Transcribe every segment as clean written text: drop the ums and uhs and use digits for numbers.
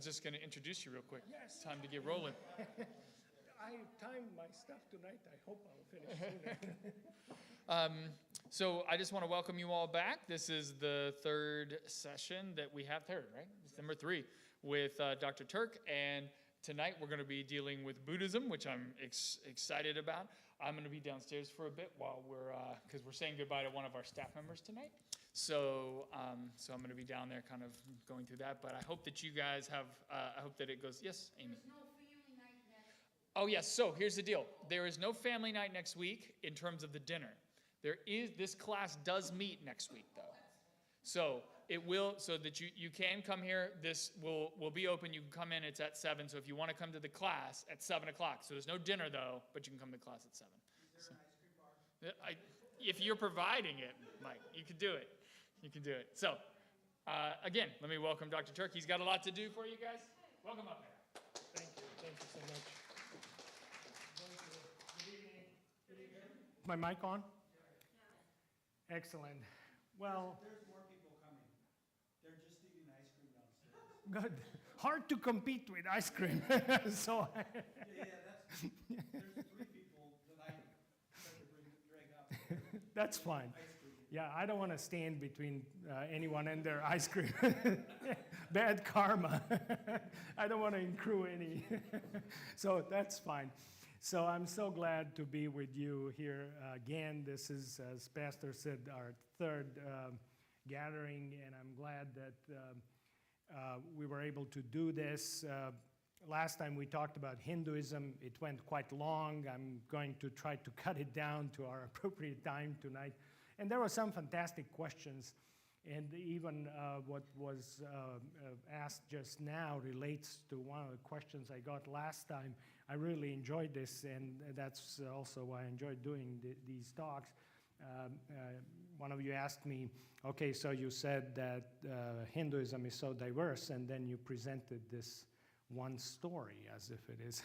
just going to introduce you real quick. Yes. Time to get rolling. I timed my stuff tonight. I hope I'll finish sooner. So I just want to welcome you all back. This is the third session that we have, right? It's number 3 with Dr. Turk. And tonight we're going to be dealing with Buddhism, which I'm excited about. I'm going to be downstairs for a bit while because we're saying goodbye to one of our staff members tonight. So I'm going to be down there kind of going through that. But I hope that you guys have, I hope that it goes, yes, Amy? There's no family night next. Oh, yes. So here's the deal. There is no family night next week in terms of the dinner. This class does meet next week, though. So it will, so that you can come here. This will be open. You can come in. It's at 7. So if you want to come to the class at 7 o'clock. So there's no dinner, though, but you can come to class at 7. Is there an ice cream bar? If you're providing it, Mike, you can do it. You can do it. So, again, let me welcome Dr. Turk. He's got a lot to do for you guys. Welcome up here. Thank you. Thank you so much. Good evening. Good evening. My mic on? Excellent. Well, There's more people coming. They're just eating ice cream downstairs. good. Hard to compete with ice cream. So Yeah, there's 3 people that I tried to drag up. that's fine. Ice cream. Yeah, I don't want to stand between anyone and their ice cream. Bad karma. I don't want to accrue any. So that's fine. So I'm so glad to be with you here again. This is, as Pastor said, our third gathering, and I'm glad that we were able to do this. Last time we talked about Hinduism. It went quite long. I'm going to try to cut it down to our appropriate time tonight. And there were some fantastic questions, and even what was asked just now relates to one of the questions I got last time. I really enjoyed this, and that's also why I enjoyed doing these talks. One of you asked me, okay, so you said that Hinduism is so diverse, and then you presented this one story as if it is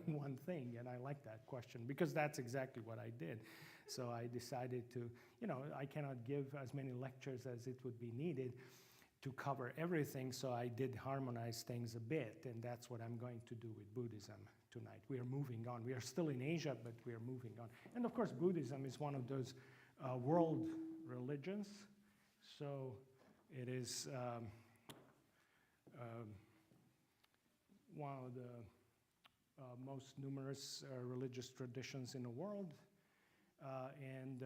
one thing, and I like that question because that's exactly what I did. So I decided to, I cannot give as many lectures as it would be needed to cover everything, so I did harmonize things a bit, and that's what I'm going to do with Buddhism tonight. We are moving on. We are still in Asia, but we are moving on. And of course, Buddhism is one of those world religions, so it is one of the most numerous religious traditions in the world. And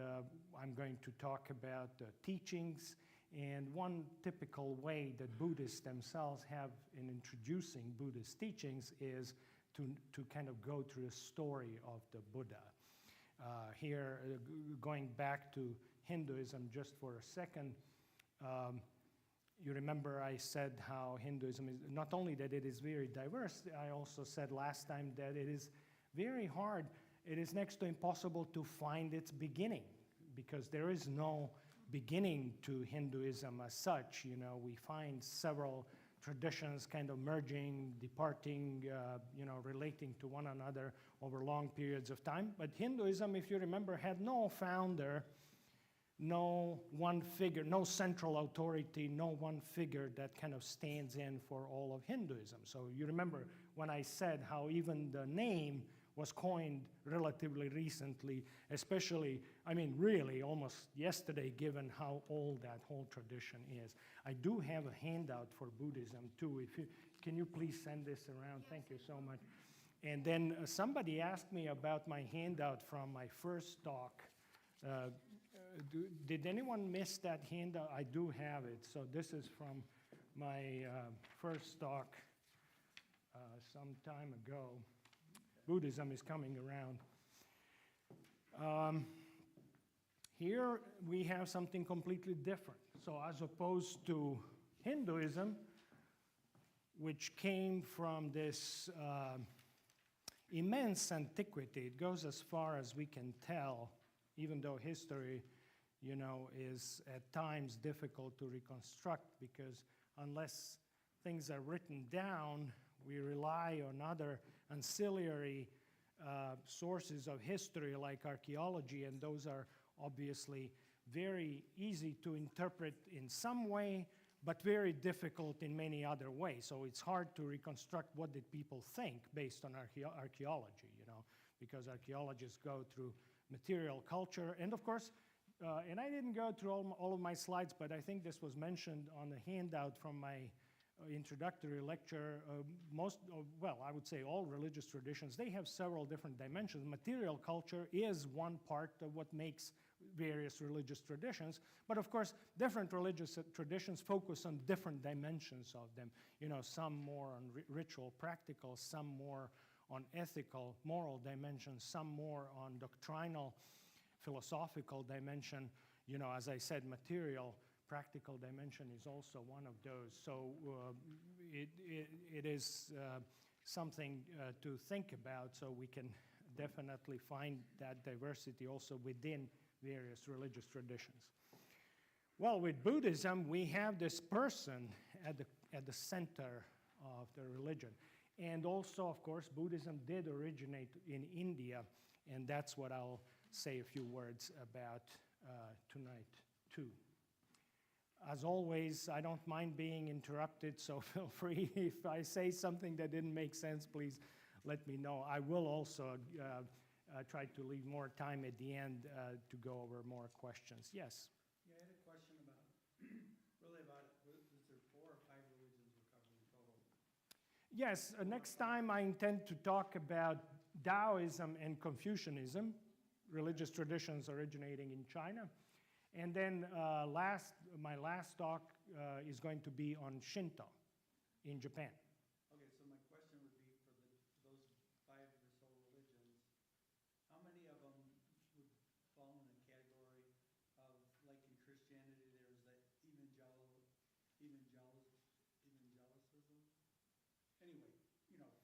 I'm going to talk about teachings, and one typical way that Buddhists themselves have in introducing Buddhist teachings is to kind of go through the story of the Buddha. Here, going back to Hinduism just for a second, you remember I said how Hinduism is, not only that it is very diverse, I also said last time that it is very hard. It is next to impossible to find its beginning because there is no beginning to Hinduism as such. We find several traditions kind of merging, departing, relating to one another over long periods of time. But Hinduism, if you remember, had no founder, no one figure, no central authority, no one figure that kind of stands in for all of Hinduism. So you remember when I said how even the name was coined relatively recently, especially, really almost yesterday, given how old that whole tradition is. I do have a handout for Buddhism too. Can you please send this around? Thank you so much. And then somebody asked me about my handout from my first talk. Did anyone miss that handout? I do have it. So this is from my first talk some time ago. Buddhism is coming around. Here we have something completely different. So as opposed to Hinduism, which came from this immense antiquity, it goes as far as we can tell, even though history, is at times difficult to reconstruct because unless things are written down, we rely on other ancillary sources of history like archaeology, and those are obviously very easy to interpret in some way, but very difficult in many other ways. So it's hard to reconstruct what did people think based on archaeology, because archaeologists go through material culture. And of course, and I didn't go through all of my slides, but I think this was mentioned on the handout from my introductory lecture. I would say all religious traditions, they have several different dimensions. Material culture is one part of what makes various religious traditions, but of course, different religious traditions focus on different dimensions of them. Some more on ritual, practical, some more on ethical, moral dimensions, some more on doctrinal, philosophical dimension. As I said, material, practical dimension is also one of those. So it is something to think about, so we can definitely find that diversity also within various religious traditions. Well, with Buddhism, we have this person at the center of the religion. And also, of course, Buddhism did originate in India, and that's what I'll say a few words about tonight, too. As always, I don't mind being interrupted, so feel free. If I say something that didn't make sense, please let me know. I will also try to leave more time at the end to go over more questions. Yes? Yeah, I had a question about, is there 4 or 5 religions we're covering total? Yes, next time I intend to talk about Taoism and Confucianism, religious traditions originating in China. And then my last talk is going to be on Shinto in Japan. Okay, so my question would be for those 5 or so religions, how many of them would fall in the category of, like in Christianity, there's that evangelicism? Anyway,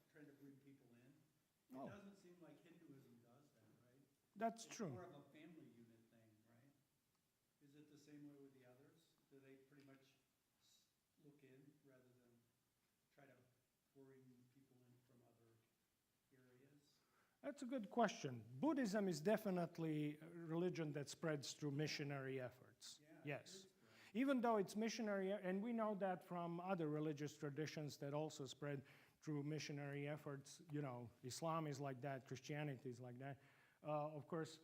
trying to bring people in. It doesn't seem like Hinduism does that, right? That's It's true. more of a family unit thing, right? Is it the same way with the others? Do they pretty much look in rather than try to bring people in from other areas? That's a good question. Buddhism is definitely a religion that spreads through missionary efforts. Yeah, Yes. Even though it's missionary, and we know that from other religious traditions that also spread through missionary efforts. Islam is like that, Christianity is like that. Of course,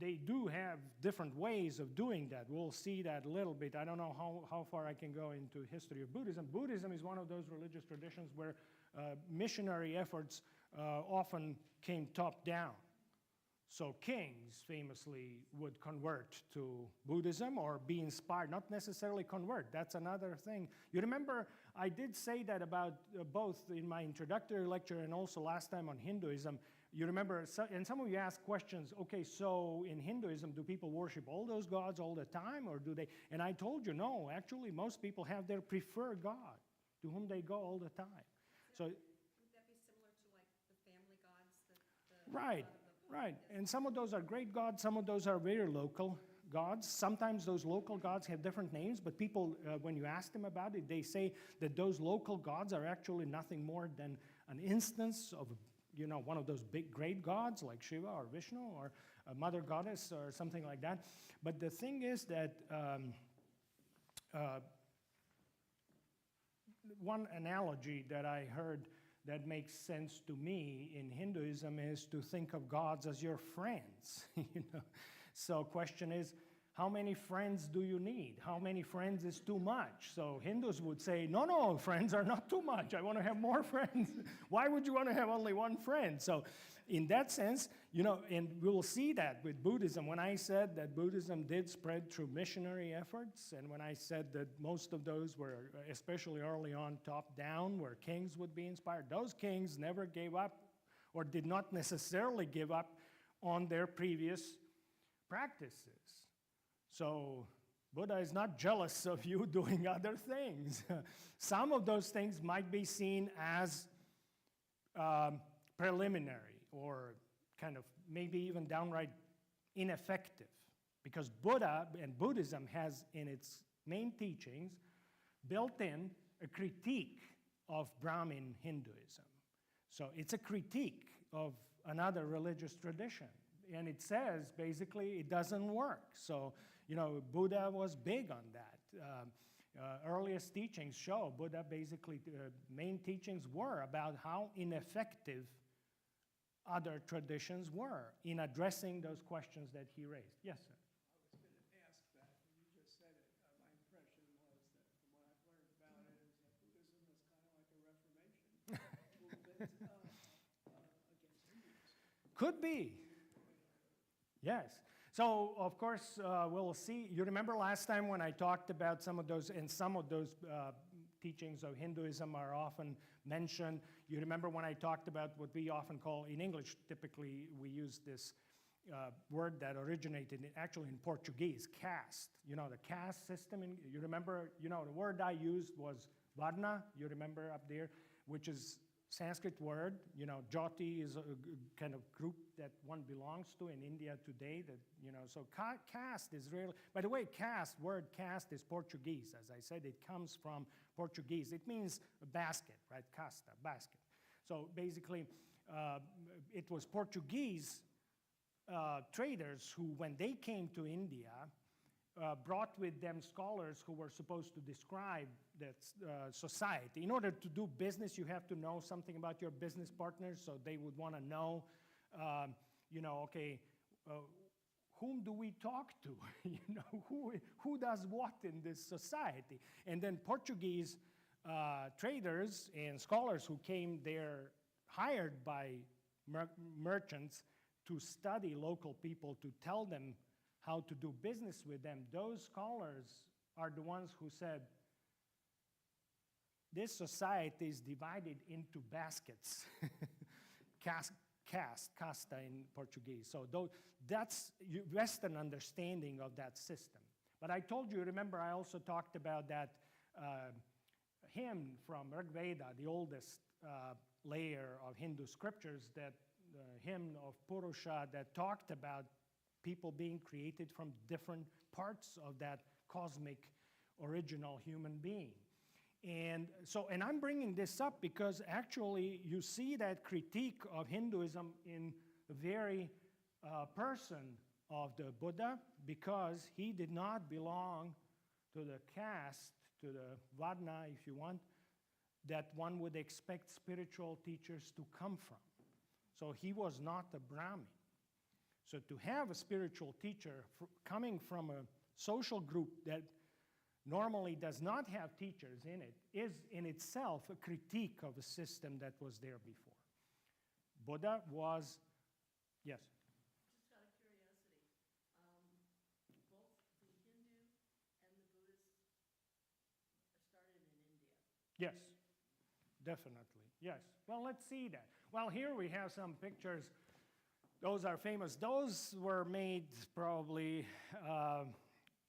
they do have different ways of doing that. We'll see that a little bit. I don't know how far I can go into history of Buddhism. Buddhism is one of those religious traditions where missionary efforts often came top down. So kings famously would convert to Buddhism or be inspired, not necessarily convert. That's another thing. You remember I did say that about both in my introductory lecture and also last time on Hinduism. You remember, and some of you asked questions, okay, so in Hinduism, do people worship all those gods all the time, or do they? And I told you, no, actually, most people have their preferred God to whom they go all the time. So, Would that be similar to like the family gods? Right. Right, and some of those are great gods, some of those are very local gods. Sometimes those local gods have different names, but people, when you ask them about it, they say that those local gods are actually nothing more than an instance of, one of those big, great gods like Shiva or Vishnu or a mother goddess or something like that. But the thing is that one analogy that I heard that makes sense to me in Hinduism is to think of gods as your friends. So question is, how many friends do you need? How many friends is too much? So Hindus would say, no, friends are not too much. I want to have more friends. Why would you want to have only one friend? So in that sense, and we'll see that with Buddhism. When I said that Buddhism did spread through missionary efforts, and when I said that most of those were, especially early on, top-down, where kings would be inspired, those kings never gave up or did not necessarily give up on their previous practices. So Buddha is not jealous of you doing other things. Some of those things might be seen as preliminary or kind of maybe even downright ineffective, because Buddha and Buddhism has in its main teachings built in a critique of Brahmin Hinduism. So it's a critique of another religious tradition. And it says, basically, it doesn't work. So, Buddha was big on that. Earliest teachings show Buddha basically, main teachings were about how ineffective other traditions were in addressing those questions that he raised. Yes, sir. I was going to ask that, and you just said it. My impression was that from what I've learned about it is that Buddhism was kind of like a Reformation movement against Hinduism. Could be. Yes. So, of course, we'll see. You remember last time when I talked about some of those, and some of those teachings of Hinduism are often mentioned. You remember when I talked about what we often call, in English, typically we use this word that originated actually in Portuguese, caste. You know, the caste system. You remember, the word I used was varna, you remember up there, which is Sanskrit word. Jati is a kind of group that one belongs to in India today. That so caste is really. By the way, word caste is Portuguese. As I said, it comes from Portuguese. It means a basket, right? Casta, basket. So basically, it was Portuguese traders who, when they came to India, brought with them scholars who were supposed to describe that society. In order to do business, you have to know something about your business partners, so they would want to know, whom do we talk to? Who does what in this society? And then Portuguese traders and scholars who came there, hired by merchants to study local people, to tell them how to do business with them, those scholars are the ones who said, this society is divided into baskets. Casta in Portuguese. So that's Western understanding of that system. But I told you, remember, I also talked about that hymn from Rig Veda, the oldest layer of Hindu scriptures, that hymn of Purusha that talked about people being created from different parts of that cosmic original human being. And I'm bringing this up because actually you see that critique of Hinduism in the very person of the Buddha, because he did not belong to the caste, to the varna, if you want, that one would expect spiritual teachers to come from. So he was not a Brahmin. So to have a spiritual teacher coming from a social group that normally does not have teachers in it is in itself a critique of a system that was there before. Buddha was, yes? Just out of curiosity, both the Hindu and the Buddhist started in India. Yes, definitely, yes. Well, let's see that. Well, here we have some pictures. Those are famous. Those were made probably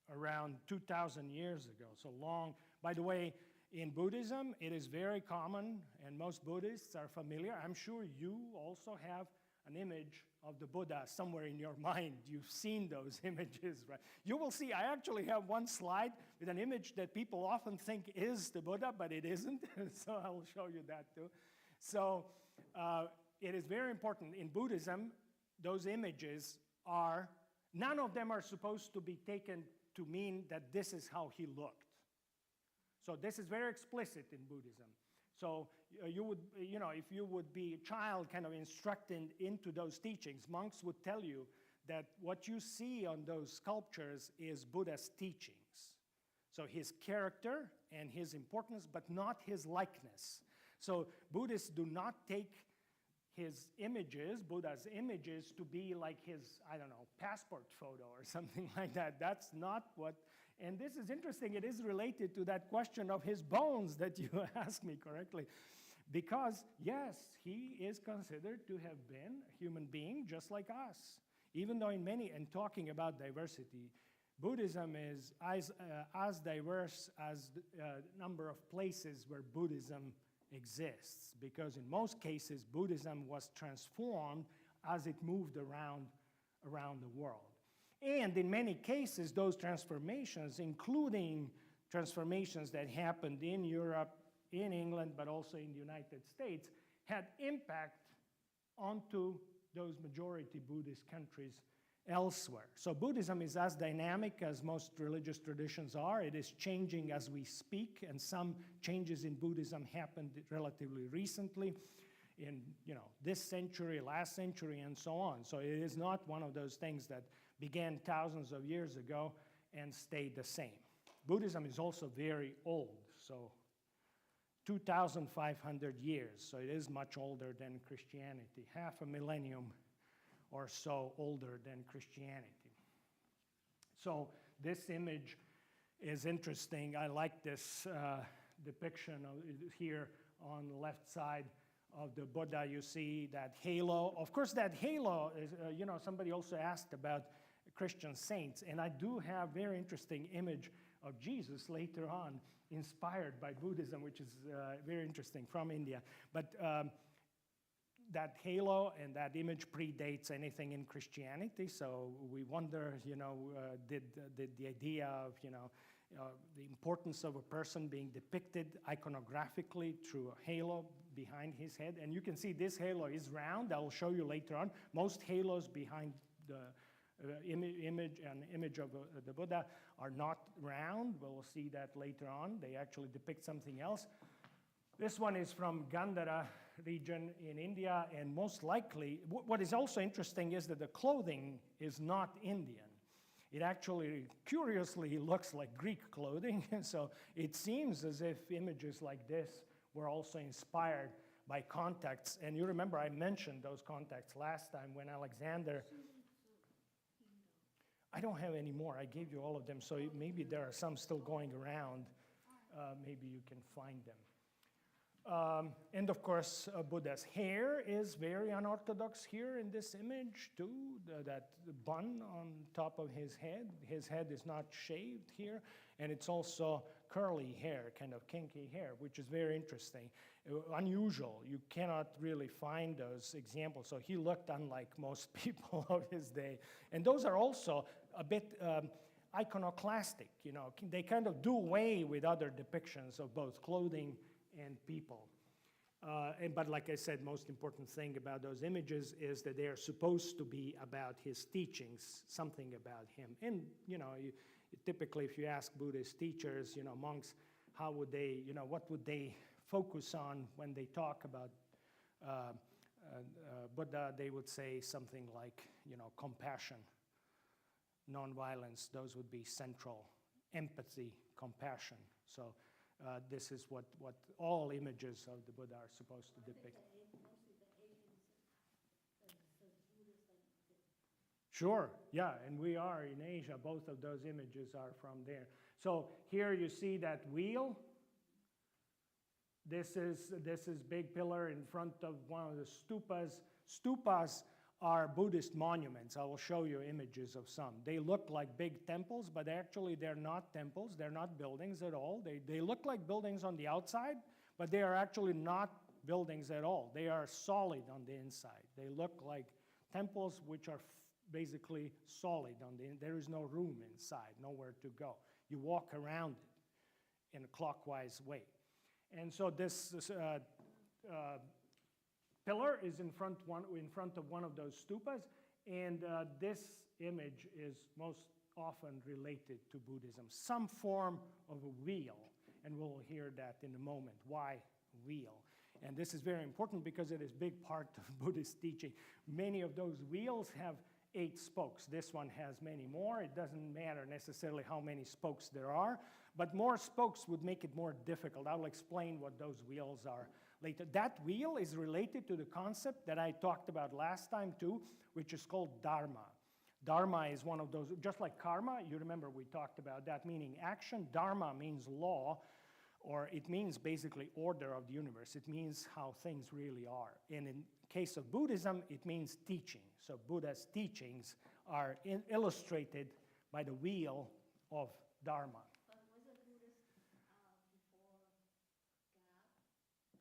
around 2,000 years ago, so long. By the way, in Buddhism, it is very common, and most Buddhists are familiar. I'm sure you also have an image of the Buddha somewhere in your mind. You've seen those images, right? You will see, I actually have one slide with an image that people often think is the Buddha, but it isn't, so I'll show you that too. So it is very important. In Buddhism, those images are, none of them are supposed to be taken to mean that this is how he looked. So this is very explicit in Buddhism. So you would, if you would be a child kind of instructed into those teachings, monks would tell you that what you see on those sculptures is Buddha's teachings. So his character and his importance, but not his likeness. So Buddhists do not take his images, Buddha's images, to be like his, passport photo or something like that. That's not what, and this is interesting, it is related to that question of his bones that you asked me correctly. Because, yes, he is considered to have been a human being just like us. Even though in many, and talking about diversity, Buddhism is as diverse as the number of places where Buddhism exists, because in most cases Buddhism was transformed as it moved around the world. And in many cases, those transformations, including transformations that happened in Europe, in England, but also in the United States, had impact onto those majority Buddhist countries elsewhere. So Buddhism is as dynamic as most religious traditions are. It is changing as we speak, and some changes in Buddhism happened relatively recently in this century, last century, and so on. So it is not one of those things that began thousands of years ago and stayed the same. Buddhism is also very old, so 2,500 years, so it is much older than Christianity, half a millennium or so older than Christianity. So this image is interesting. I like this depiction here on the left side of the Buddha. You see that halo. Of course, that halo is, somebody also asked about Christian saints, and I do have a very interesting image of Jesus later on, inspired by Buddhism, which is very interesting, from India. But that halo and that image predates anything in Christianity, so we wonder, did the idea of, the importance of a person being depicted iconographically through a halo behind his head. And you can see this halo is round. I'll show you later on. Most halos behind the image of the Buddha are not round. We'll see that later on. They actually depict something else. This one is from Gandhara region in India, and most likely, what is also interesting is that the clothing is not Indian. It actually, curiously, looks like Greek clothing, and so it seems as if images like this were also inspired by contacts. And you remember I mentioned those contacts last time when Alexander... I don't have any more. I gave you all of them, so maybe there are some still going around. Maybe you can find them. And of course, Buddha's hair is very unorthodox here in this image too. That bun on top of his head. His head is not shaved here, and it's also curly hair, kind of kinky hair, which is very interesting. Unusual. You cannot really find those examples. So he looked unlike most people of his day. And those are also a bit iconoclastic. They kind of do away with other depictions of both clothing and people. But like I said, most important thing about those images is that they are supposed to be about his teachings, something about him. And typically, if you ask Buddhist teachers, monks, how would they, what would they focus on when they talk about Buddha? They would say something like, compassion, nonviolence. Those would be central. Empathy, compassion. So this is what all images of the Buddha are supposed to depict. Sure, yeah, and we are in Asia. Both of those images are from there. So here you see that wheel. This is big pillar in front of one of the stupas. Stupas are Buddhist monuments. I will show you images of some. They look like big temples, but actually they're not temples. They're not buildings at all. They look like buildings on the outside, but they are actually not buildings at all. They are solid on the inside. They look like temples which are basically solid on the inside. There is no room inside, nowhere to go. You walk around it in a clockwise way. And so this pillar is in front of one of those stupas, and this image is most often related to Buddhism. Some form of a wheel, and we'll hear that in a moment. Why wheel? And this is very important because it is a big part of Buddhist teaching. Many of those wheels have 8 spokes. This one has many more. It doesn't matter necessarily how many spokes there are, but more spokes would make it more difficult. I'll explain what those wheels are later. That wheel is related to the concept that I talked about last time too, which is called dharma. Dharma is one of those, just like karma, you remember we talked about that, meaning action. Dharma means law, or it means basically order of the universe. It means how things really are. And in case of Buddhism, it means teaching. So Buddha's teachings are illustrated by the wheel of dharma. But was it Buddhist before God?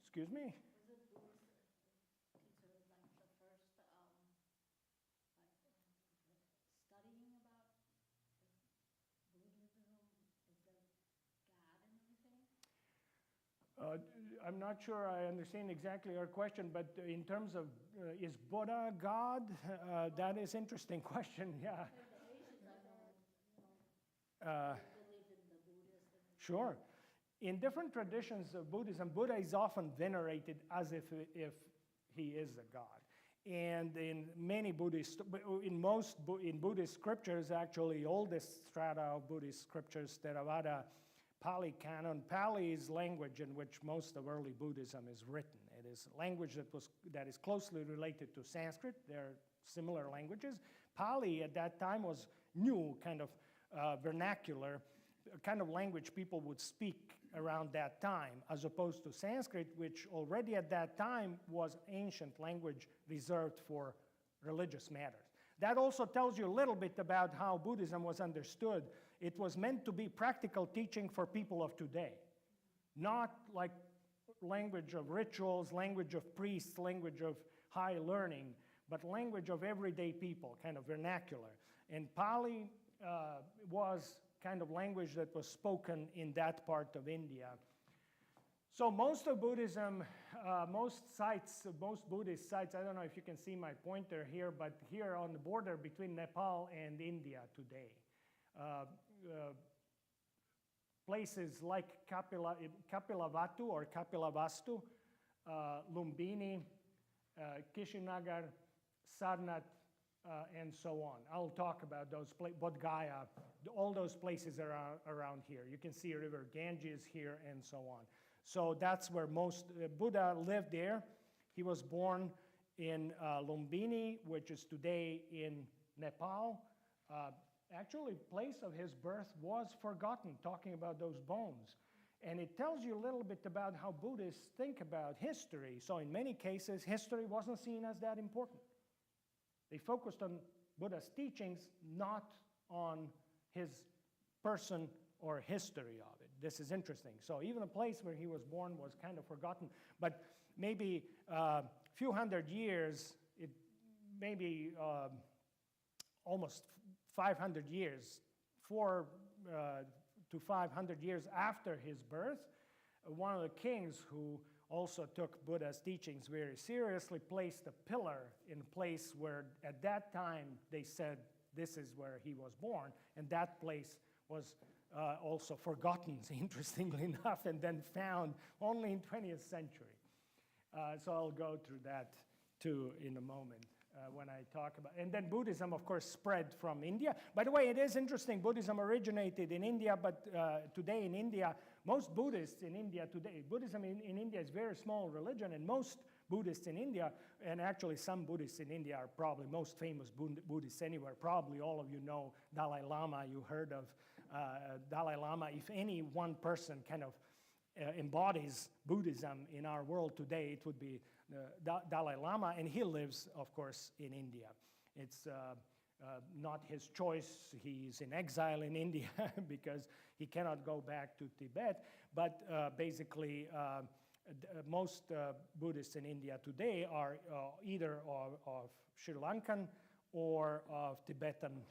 Excuse me? Was it Buddhist considered like the first studying about Buddhism? Is there God and everything? I'm not sure I understand exactly your question, but in terms of is Buddha God? That is interesting question, yeah. The Asians I know, Uh, they believe in the Buddhist and Sure. In different traditions of Buddhism, Buddha is often venerated as if he is a god. And in many Buddhist, in Buddhist scriptures, actually, oldest strata of Buddhist scriptures, Theravada Pali canon. Pali is language in which most of early Buddhism is written. It is language that is closely related to Sanskrit. They're similar languages. Pali at that time was new, kind of vernacular, kind of language people would speak around that time, as opposed to Sanskrit, which already at that time was ancient language reserved for religious matters. That also tells you a little bit about how Buddhism was understood. It was meant to be practical teaching for people of today, not like language of rituals, language of priests, language of high learning, but language of everyday people, kind of vernacular. And Pali was kind of language that was spoken in that part of India. So most of Buddhism, most Buddhist sites, I don't know if you can see my pointer here, but here on the border between Nepal and India today. Places like Kapilavatu or Kapilavastu, Lumbini, Kishinagar, Sarnath, and so on. I'll talk about those places, Bodh Gaya, all those places are around here. You can see River Ganges here and so on. So that's where most Buddha lived there. He was born in Lumbini, which is today in Nepal. Actually, place of his birth was forgotten, talking about those bones. And it tells you a little bit about how Buddhists think about history. So in many cases, history wasn't seen as that important. They focused on Buddha's teachings, not on his person or history of it. This is interesting. So even a place where he was born was kind of forgotten. But maybe a few hundred years, maybe almost 500 years, 400 to 500 years after his birth, one of the kings who also took Buddha's teachings very seriously placed a pillar in a place where at that time they said this is where he was born, and that place was also forgotten, interestingly enough, and then found only in 20th century. So I'll go through that too in a moment. When I talk about, and then Buddhism, of course, spread from India. By the way, it is interesting, Buddhism originated in India, but today in India, most Buddhists in India today, Buddhism in India is a very small religion, and most Buddhists in India, and actually some Buddhists in India are probably most famous Buddhists anywhere. Probably all of you know Dalai Lama, you heard of Dalai Lama. If any one person kind of embodies Buddhism in our world today, it would be Dalai Lama, and he lives, of course, in India. It's not his choice. He's in exile in India because he cannot go back to Tibet. But basically, most Buddhists in India today are either of Sri Lankan or of Tibetan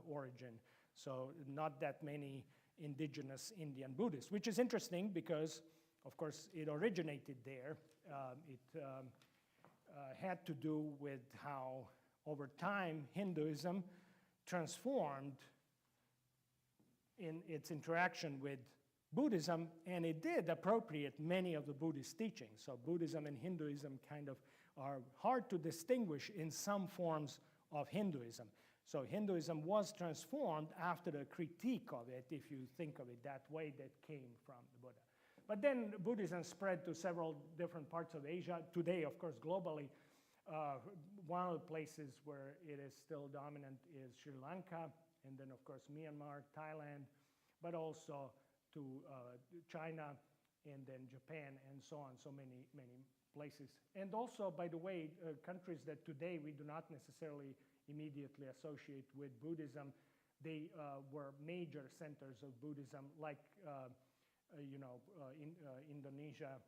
origin. So not that many indigenous Indian Buddhists, which is interesting because, of course, it originated there. It had to do with how, over time, Hinduism transformed in its interaction with Buddhism, and it did appropriate many of the Buddhist teachings. So Buddhism and Hinduism kind of are hard to distinguish in some forms of Hinduism. So Hinduism was transformed after the critique of it, if you think of it that way, that came from the Buddha. But then Buddhism spread to several different parts of Asia. Today, of course, globally, one of the places where it is still dominant is Sri Lanka, and then, of course, Myanmar, Thailand, but also to China, and then Japan, and so on, so many places. And also, by the way, countries that today we do not necessarily immediately associate with Buddhism, they were major centers of Buddhism, like Indonesia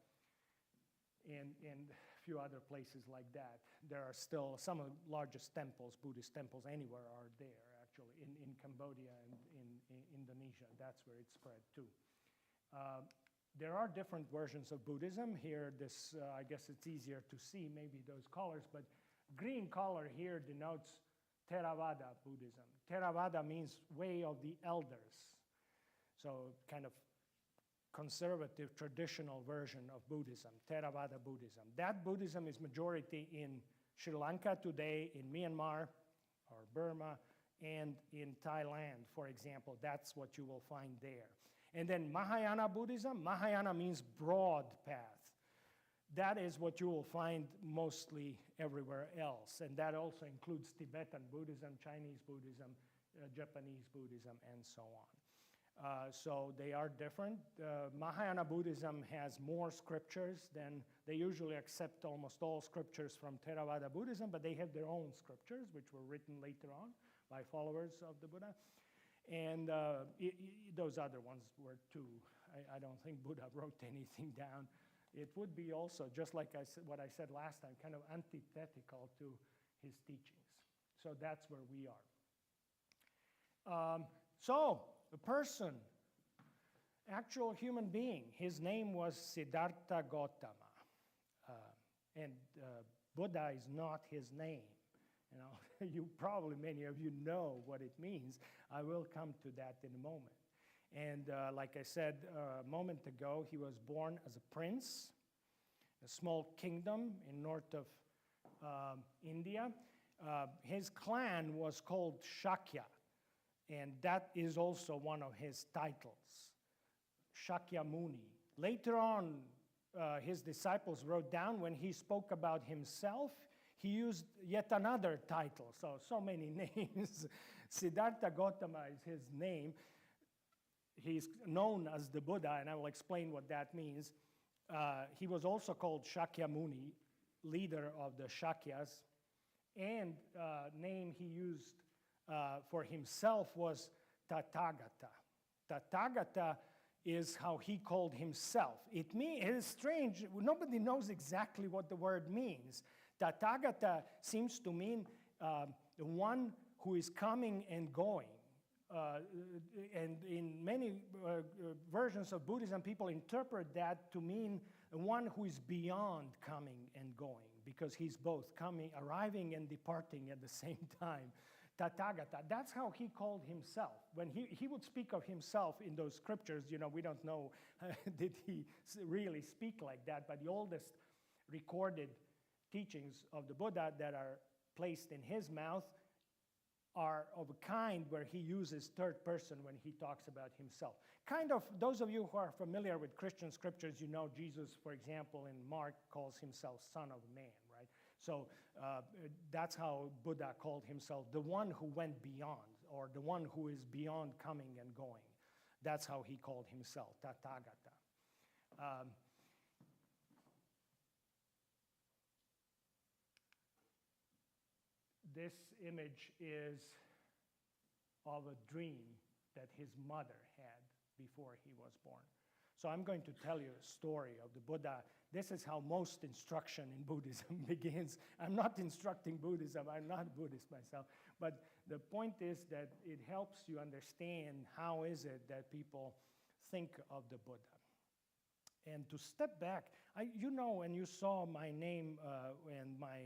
and a few other places like that. There are still some of the largest temples, Buddhist temples anywhere are there, actually, in Cambodia and in Indonesia. That's where it spread too. There are different versions of Buddhism. Here, I guess it's easier to see, maybe those colors, but green color here denotes Theravada Buddhism. Theravada means way of the elders. So kind of conservative, traditional version of Buddhism, Theravada Buddhism. That Buddhism is majority in Sri Lanka today, in Myanmar or Burma, and in Thailand, for example. That's what you will find there. And then Mahayana Buddhism. Mahayana means broad path. That is what you will find mostly everywhere else. And that also includes Tibetan Buddhism, Chinese Buddhism, Japanese Buddhism, and so on. So they are different. Mahayana Buddhism has more scriptures than, they usually accept almost all scriptures from Theravada Buddhism, but they have their own scriptures, which were written later on by followers of the Buddha. And those other ones were too. I don't think Buddha wrote anything down. It would be also, just like what I said last time, kind of antithetical to his teachings. So that's where we are. So, a person, actual human being, his name was Siddhartha Gautama. And Buddha is not his name. You know, many of you know what it means. I will come to that in a moment. And like I said a moment ago, he was born as a prince, a small kingdom in north of India. His clan was called Shakya, and that is also one of his titles, Shakyamuni. Later on, his disciples wrote down when he spoke about himself, he used yet another title, so many names. Siddhartha Gautama is his name. He's known as the Buddha, and I will explain what that means. He was also called Shakyamuni, leader of the Shakyas, and name he used for himself was Tathagata. Tathagata is how he called himself. It is strange, nobody knows exactly what the word means. Tathagata seems to mean the one who is coming and going. And in many versions of Buddhism, people interpret that to mean one who is beyond coming and going, because he's both arriving and departing at the same time. Tathagata, that's how he called himself. When he would speak of himself in those scriptures, we don't know, did he really speak like that, but the oldest recorded teachings of the Buddha that are placed in his mouth are of a kind where he uses third person when he talks about himself. Kind of, those of you who are familiar with Christian scriptures, you know Jesus, for example, in Mark calls himself Son of Man, right? So that's how Buddha called himself, the one who went beyond, or the one who is beyond coming and going. That's how he called himself, Tathagata. This image is of a dream that his mother had before he was born. So I'm going to tell you a story of the Buddha. This is how most instruction in Buddhism begins. I'm not instructing Buddhism, I'm not a Buddhist myself, but the point is that it helps you understand how is it that people think of the Buddha. And to step back, when you saw my name and my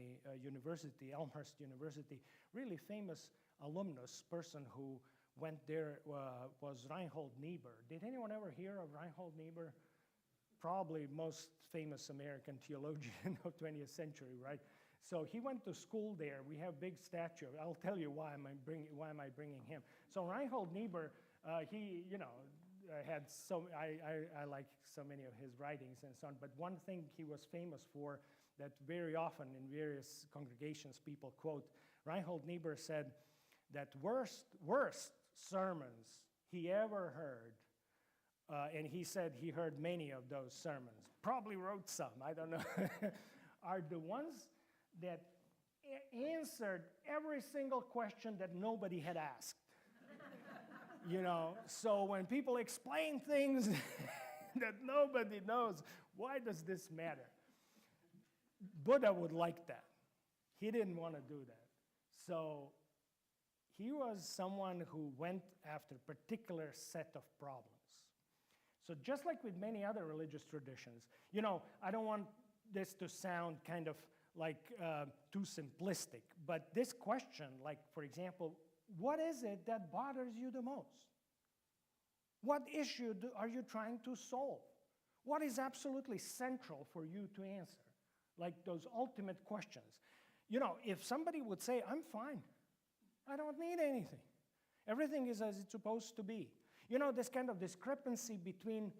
university, Elmhurst University, really famous alumnus person who went there was Reinhold Niebuhr. Did anyone ever hear of Reinhold Niebuhr? Probably most famous American theologian of 20th century, right? So he went to school there. We have a big statue. I'll tell you why am I bringing him. So Reinhold Niebuhr, he I like so many of his writings and so on, but one thing he was famous for that very often in various congregations people quote, Reinhold Niebuhr said that worst sermons he ever heard, and he said he heard many of those sermons, probably wrote some, I don't know, are the ones that answered every single question that nobody had asked. So when people explain things that nobody knows, why does this matter? Buddha would like that. He didn't want to do that. So he was someone who went after a particular set of problems. So just like with many other religious traditions, I don't want this to sound kind of like too simplistic, but this question, like for example, what is it that bothers you the most? What issue are you trying to solve? What is absolutely central for you to answer? Like those ultimate questions. If somebody would say, I'm fine, I don't need anything. Everything is as it's supposed to be. This kind of discrepancy between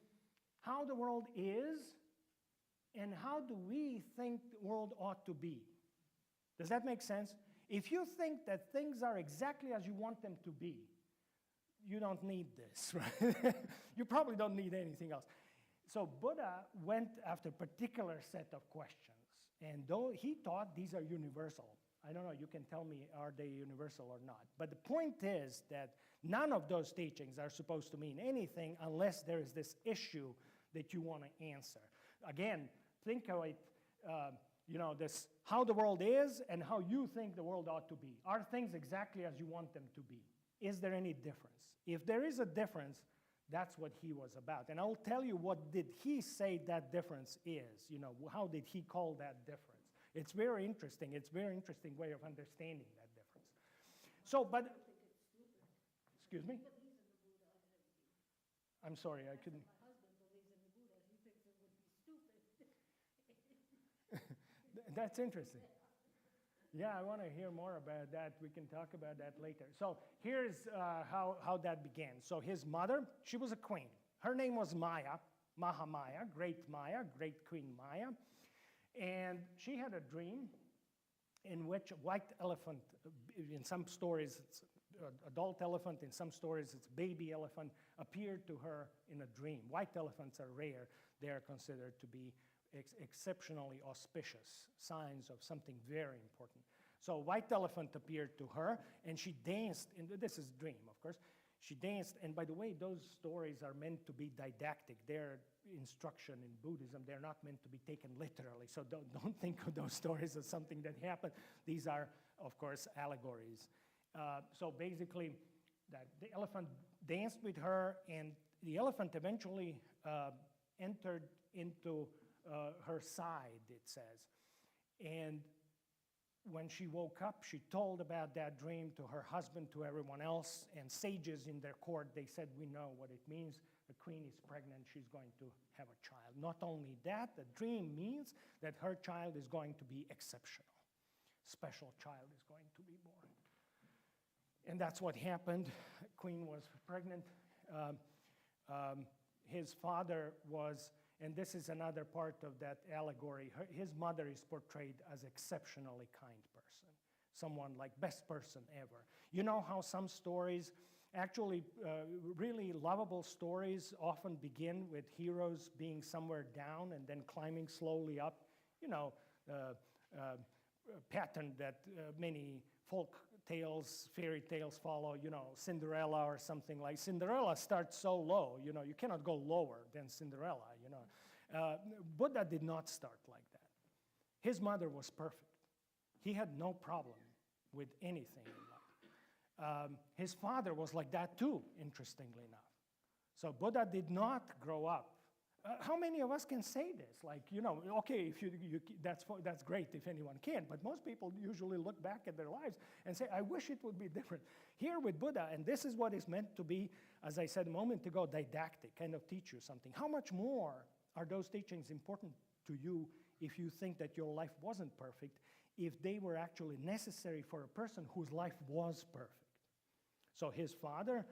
how the world is and how do we think the world ought to be. Does that make sense? If you think that things are exactly as you want them to be, you don't need this, right? You probably don't need anything else. So Buddha went after a particular set of questions. And though he thought these are universal, I don't know, you can tell me, are they universal or not? But the point is that none of those teachings are supposed to mean anything unless there is this issue that you want to answer. Again, think of it, this how the world is and how you think the world ought to be. Are things exactly as you want them to be? Is there any difference? If there is a difference, that's what he was about. And I'll tell you what did he say that difference is. How did he call that difference? It's very interesting. It's a very interesting way of understanding that difference. So, but, excuse me? I'm sorry, I couldn't. My husband believes in the Buddha. He thinks it would be stupid. That's interesting. Yeah, I want to hear more about that. We can talk about that later. So here's how that began. So his mother, she was a queen. Her name was Maya, Mahamaya, Great Queen Maya. And she had a dream in which a white elephant, in some stories it's adult elephant, in some stories it's baby elephant, appeared to her in a dream. White elephants are rare. They are considered to be exceptionally auspicious, signs of something very important. So white elephant appeared to her, and she danced, this is dream, of course. She danced, and by the way, those stories are meant to be didactic. They're instruction in Buddhism. They're not meant to be taken literally, so don't think of those stories as something that happened. These are, of course, allegories. So basically, the elephant danced with her, and the elephant eventually entered into her side, it says. And when she woke up, she told about that dream to her husband, to everyone else, and sages in their court, they said, we know what it means. The queen is pregnant, she's going to have a child. Not only that, the dream means that her child is going to be exceptional. Special child is going to be born. And that's what happened. Queen was pregnant. His father was, and this is another part of that allegory, his mother is portrayed as exceptionally kind person, someone like best person ever. You know how some stories, actually really lovable stories, often begin with heroes being somewhere down and then climbing slowly up? Pattern that many folk tales, fairy tales follow, Cinderella or something like. Cinderella starts so low, you cannot go lower than Cinderella, Buddha did not start like that. His mother was perfect. He had no problem with anything in life. His father was like that too, interestingly enough. So Buddha did not grow up. How many of us can say this? Like, okay, if that's great if anyone can, but most people usually look back at their lives and say, I wish it would be different. Here with Buddha, and this is what is meant to be, as I said a moment ago, didactic, kind of teach you something. How much more are those teachings important to you if you think that your life wasn't perfect, if they were actually necessary for a person whose life was perfect? So his father,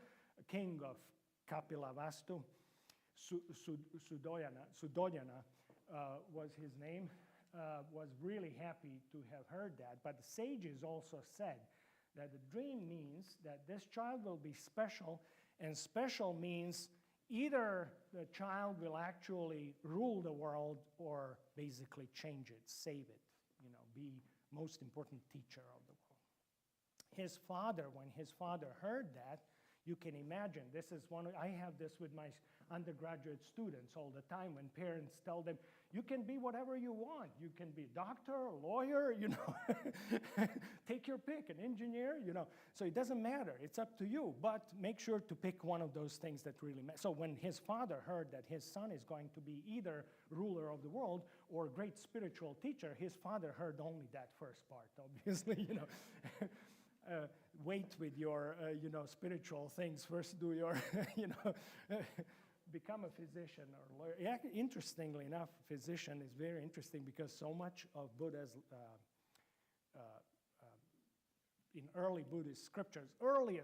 king of Kapilavastu, Sudoyana was his name, was really happy to have heard that. But the sages also said that the dream means that this child will be special, and special means either the child will actually rule the world or basically change it, save it, be most important teacher of the world. His father, when his father heard that, you can imagine, I have this with my undergraduate students all the time when parents tell them, you can be whatever you want. You can be a doctor, a lawyer, take your your pick, an engineer, So it doesn't matter. It's up to you. But make sure to pick one of those things that really matter. So when his father heard that his son is going to be either ruler of the world or great spiritual teacher, his father heard only that first part, obviously, wait with your, spiritual things. First do your, become a physician or lawyer. Yeah, interestingly enough, physician is very interesting because so much of Buddha's in early Buddhist scriptures,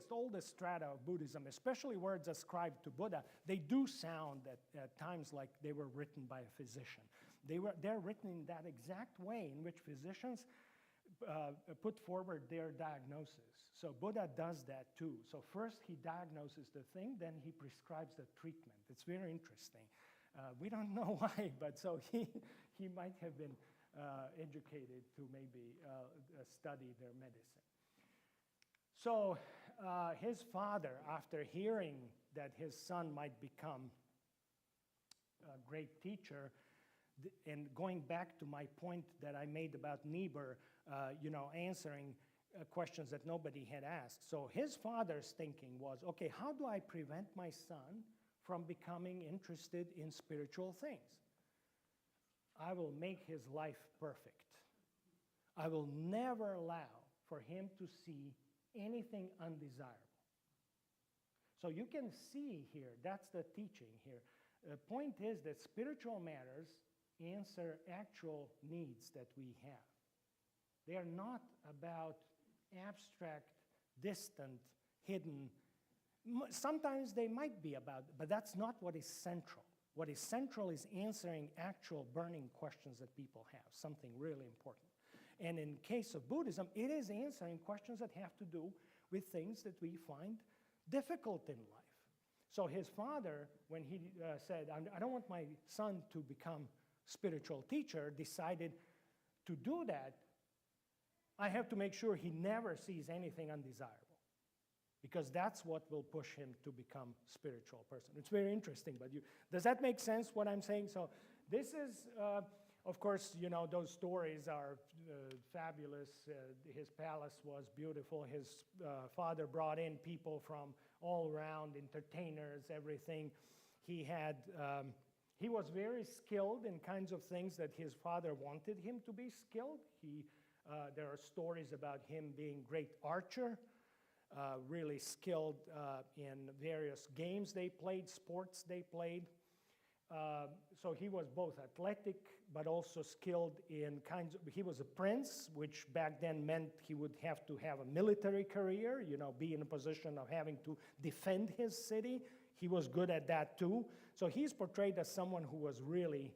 oldest strata of Buddhism, especially words ascribed to Buddha, they do sound at times like they were written by a physician. They're written in that exact way in which physicians put forward their diagnosis. So Buddha does that too. So first he diagnoses the thing, then he prescribes the treatment. It's very interesting. We don't know why, but so he might have been educated to maybe study their medicine. So his father, after hearing that his son might become a great teacher, and going back to my point that I made about Niebuhr, answering questions that nobody had asked. So his father's thinking was, okay, how do I prevent my son from becoming interested in spiritual things? I will make his life perfect. I will never allow for him to see anything undesirable. So you can see here, that's the teaching here. The point is that spiritual matters answer actual needs that we have. They are not about abstract, distant, hidden. Sometimes they might be about, but that's not what is central. What is central is answering actual burning questions that people have, something really important. And in case of Buddhism, it is answering questions that have to do with things that we find difficult in life. So his father, when he said, I don't want my son to become spiritual teacher, decided to do that. I have to make sure he never sees anything undesirable, because that's what will push him to become a spiritual person. It's very interesting, but does that make sense, what I'm saying? So this is, of course, those stories are fabulous. His palace was beautiful. His father brought in people from all around, entertainers, everything. He was very skilled in kinds of things that his father wanted him to be skilled. There are stories about him being great archer, really skilled in various games they played, sports they played. So he was both athletic, but also skilled in he was a prince, which back then meant he would have to have a military career, be in a position of having to defend his city. He was good at that too. So he's portrayed as someone who was really,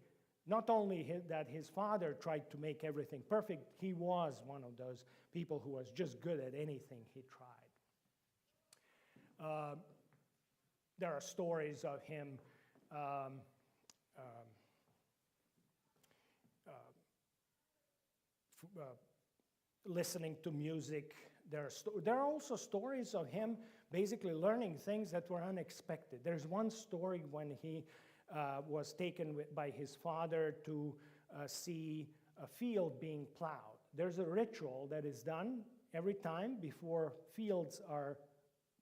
not only that his father tried to make everything perfect, he was one of those people who was just good at anything he tried. There are stories of him listening to music. There are also stories of him basically learning things that were unexpected. There's one story when he was taken by his father to see a field being plowed. There's a ritual that is done every time before fields are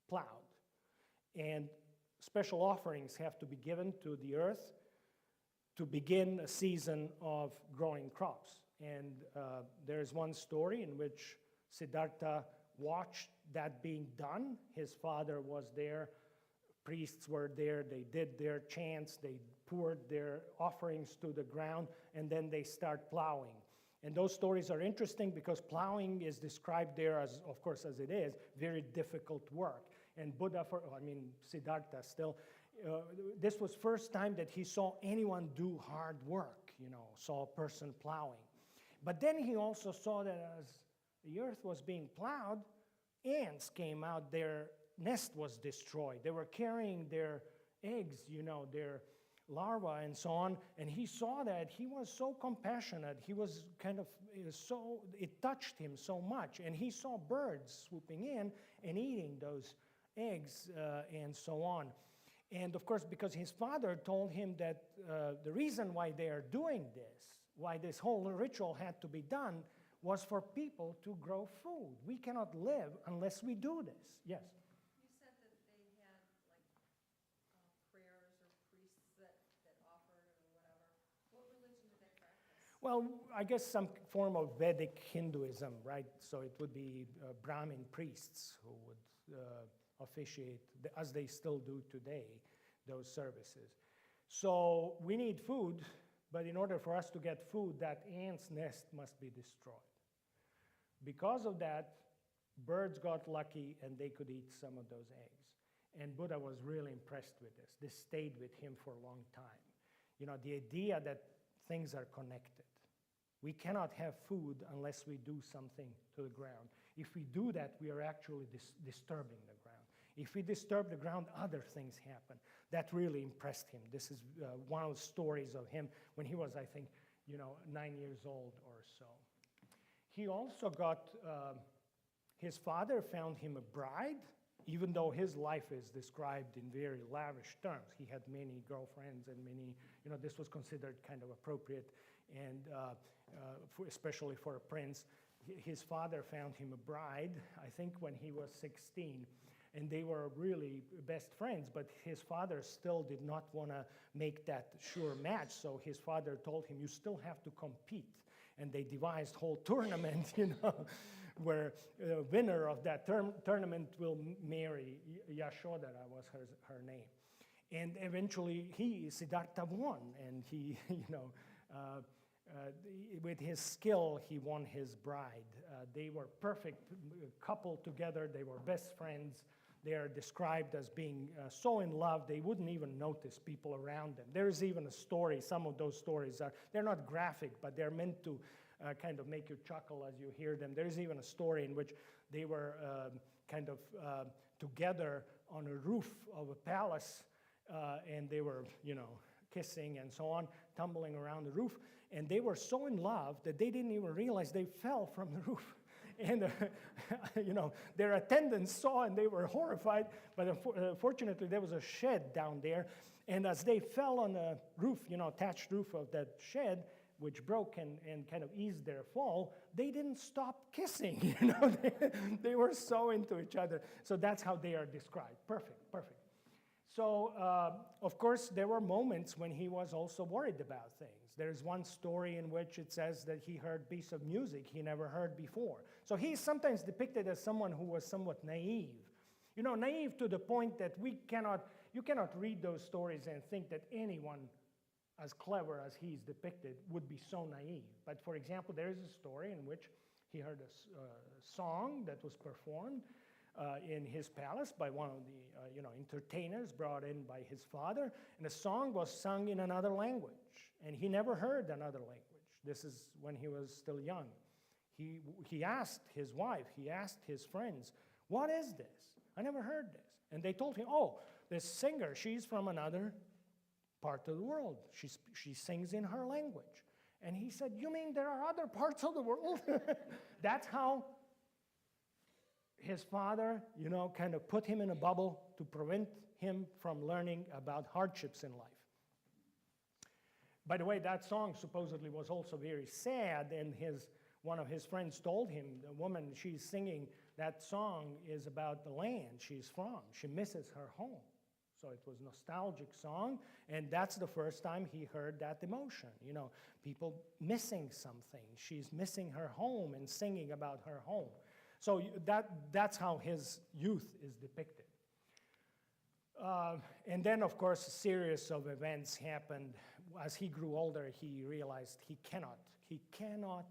plowed. And special offerings have to be given to the earth to begin a season of growing crops. And there's one story in which Siddhartha watched that being done. His father was there, priests were there, they did their chants, they poured their offerings to the ground, and then they start plowing. And those stories are interesting because plowing is described there as, of course, as it is, very difficult work. And Siddhartha still, this was first time that he saw anyone do hard work, saw a person plowing. But then he also saw that as the earth was being plowed, ants came out, their nest was destroyed. They were carrying their eggs, their larvae and so on, and he saw that. He was so compassionate. He was it touched him so much, and he saw birds swooping in and eating those eggs and so on. And of course, because his father told him that the reason why they are doing this, why this whole ritual had to be done, was for people to grow food. We cannot live unless we do this. Yes? You said that they had prayers or priests that offered or whatever. What religion did they practice? Well, I guess some form of Vedic Hinduism, right? So it would be Brahmin priests who would officiate, as they still do today, those services. So we need food, but in order for us to get food, that ant's nest must be destroyed. Because of that, birds got lucky and they could eat some of those eggs. And Buddha was really impressed with this. This stayed with him for a long time. You know, the idea that things are connected. We cannot have food unless we do something to the ground. If we do that, we are actually disturbing the ground. If we disturb the ground, other things happen. That really impressed him. This is one of the stories of him when he was, I think, 9 years old or so. He also got, his father found him a bride, even though his life is described in very lavish terms. He had many girlfriends and many, this was considered kind of appropriate, and especially for a prince. His father found him a bride, I think when he was 16, and they were really best friends, but his father still did not want to make that sure match, so his father told him, you still have to compete. And they devised whole tournament, where the winner of that tournament will marry Yashoda, was her name. And eventually Siddhartha won, and he, with his skill, he won his bride. They were perfect couple together. They were best friends. They are described as being so in love, they wouldn't even notice people around them. There's even a story, some of those stories they're not graphic, but they're meant to kind of make you chuckle as you hear them. There's even a story in which they were together on a roof of a palace, and they were, kissing and so on, tumbling around the roof. And they were so in love that they didn't even realize they fell from the roof. And, their attendants saw and they were horrified, but fortunately there was a shed down there. And as they fell on the roof, attached roof of that shed, which broke and kind of eased their fall, they didn't stop kissing, They were so into each other. So that's how they are described. Perfect. So, of course, there were moments when he was also worried about things. There's one story in which it says that he heard a piece of music he never heard before. So he's sometimes depicted as someone who was somewhat naive. Naive to the point that you cannot read those stories and think that anyone as clever as he's depicted would be so naive. But for example, there is a story in which he heard a song that was performed in his palace by one of the entertainers brought in by his father, and the song was sung in another language, and he never heard another language. This is when he was still young. He asked his wife, he asked his friends, what is this? I never heard this. And they told him, oh, this singer, she's from another part of the world. She sings in her language. And he said, you mean there are other parts of the world? That's how his father, kind of put him in a bubble to prevent him from learning about hardships in life. By the way, that song supposedly was also very sad, and one of his friends told him, the woman she's singing that song is about the land she's from. She misses her home. So it was a nostalgic song, and that's the first time he heard that emotion. People missing something. She's missing her home and singing about her home. So that's how his youth is depicted. And then, of course, a series of events happened. As he grew older, he realized he cannot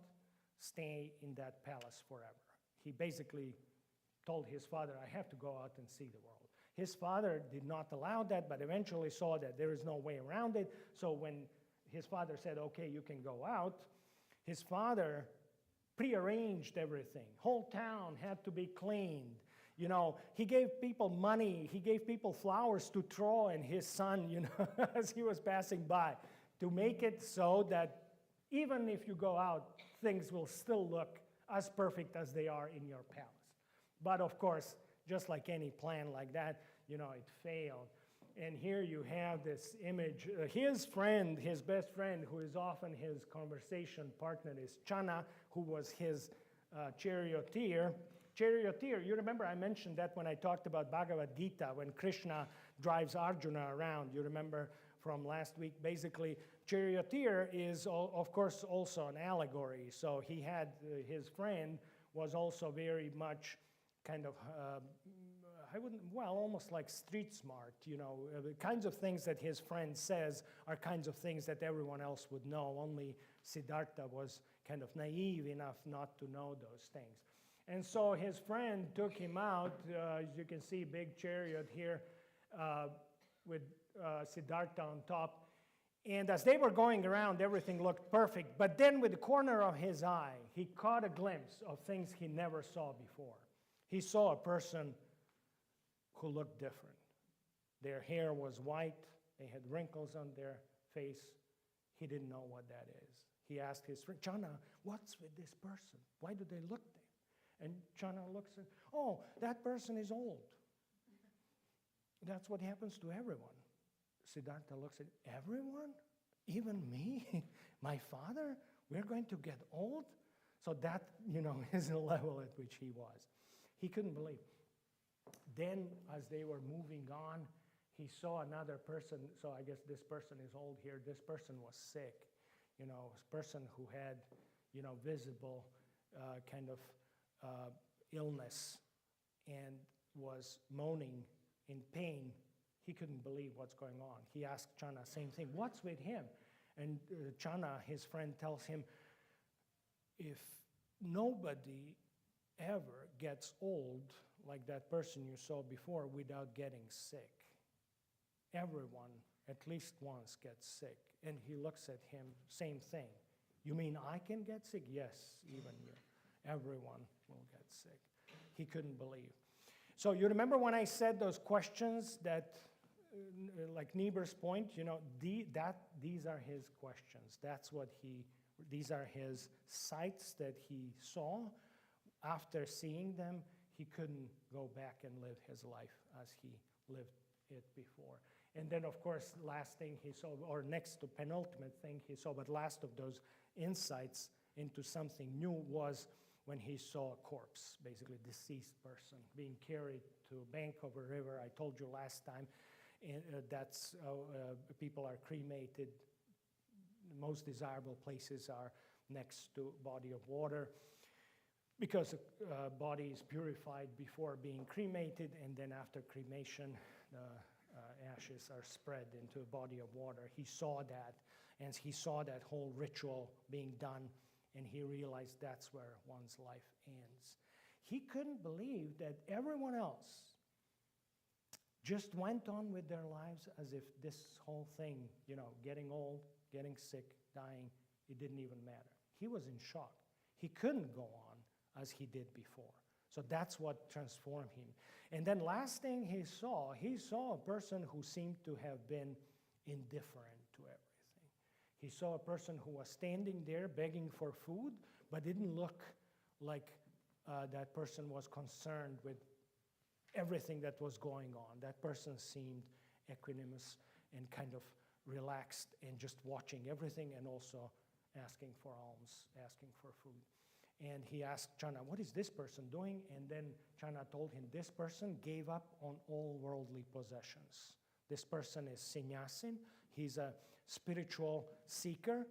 stay in that palace forever. He basically told his father, I have to go out and see the world. His father did not allow that, but eventually saw that there is no way around it. So when his father said, okay, you can go out, his father prearranged everything. Whole town had to be cleaned. He gave people money. He gave people flowers to throw in his son, as he was passing by, to make it so that even if you go out, things will still look as perfect as they are in your palace. But of course, just like any plan like that, it failed. And here you have this image. His friend, his best friend, who is often his conversation partner, is Channa, who was his charioteer. Charioteer, you remember I mentioned that when I talked about Bhagavad Gita, when Krishna drives Arjuna around. You remember from last week, basically, charioteer is, of course, also an allegory. So he had, his friend was also very much kind of, almost like street smart, you know. The kinds of things that his friend says are kinds of things that everyone else would know. Only Siddhartha was kind of naive enough not to know those things. And so his friend took him out. As you can see, big chariot here with Siddhartha on top. And as they were going around, everything looked perfect. But then with the corner of his eye, he caught a glimpse of things he never saw before. He saw a person who looked different. Their hair was white. They had wrinkles on their face. He didn't know what that is. He asked his friend, Channa, what's with this person? Why do they look there? And Channa looks and, oh, that person is old. That's what happens to everyone. Siddhartha looks at, everyone? Even me? My father? We're going to get old? So that, you know, is the level at which he was. He couldn't believe. Then, as they were moving on, he saw another person. So I guess this person is old here. This person was sick. You know, a person who had, you know, visible kind of illness and was moaning in pain. He couldn't believe what's going on. He asked Channa, same thing, what's with him? And Channa, his friend, tells him, if nobody ever gets old like that person you saw before without getting sick, everyone at least once gets sick. And he looks at him, same thing. You mean I can get sick? Yes, even you. Everyone will get sick. He couldn't believe. So you remember when I said those questions that, like Niebuhr's point, you know, these are his questions. These are his sights that he saw. After seeing them, he couldn't go back and live his life as he lived it before. And then, of course, last thing he saw, or next to penultimate thing he saw, but last of those insights into something new was when he saw a corpse, basically a deceased person, being carried to a bank of a river. I told you last time, that's how people are cremated. The most desirable places are next to a body of water, because the body is purified before being cremated, and then after cremation, the ashes are spread into a body of water. He saw that, and he saw that whole ritual being done, and he realized that's where one's life ends. He couldn't believe that everyone else just went on with their lives as if this whole thing, you know, getting old, getting sick, dying, it didn't even matter. He was in shock. He couldn't go on as he did before. So that's what transformed him. And then last thing he saw a person who seemed to have been indifferent to everything. He saw a person who was standing there begging for food, but didn't look like that person was concerned with everything that was going on. That person seemed equanimous and kind of relaxed and just watching everything, and also asking for alms, asking for food. And he asked Channa, what is this person doing? And then Channa told him, this person gave up on all worldly possessions. This person is sannyasin. He's a spiritual seeker,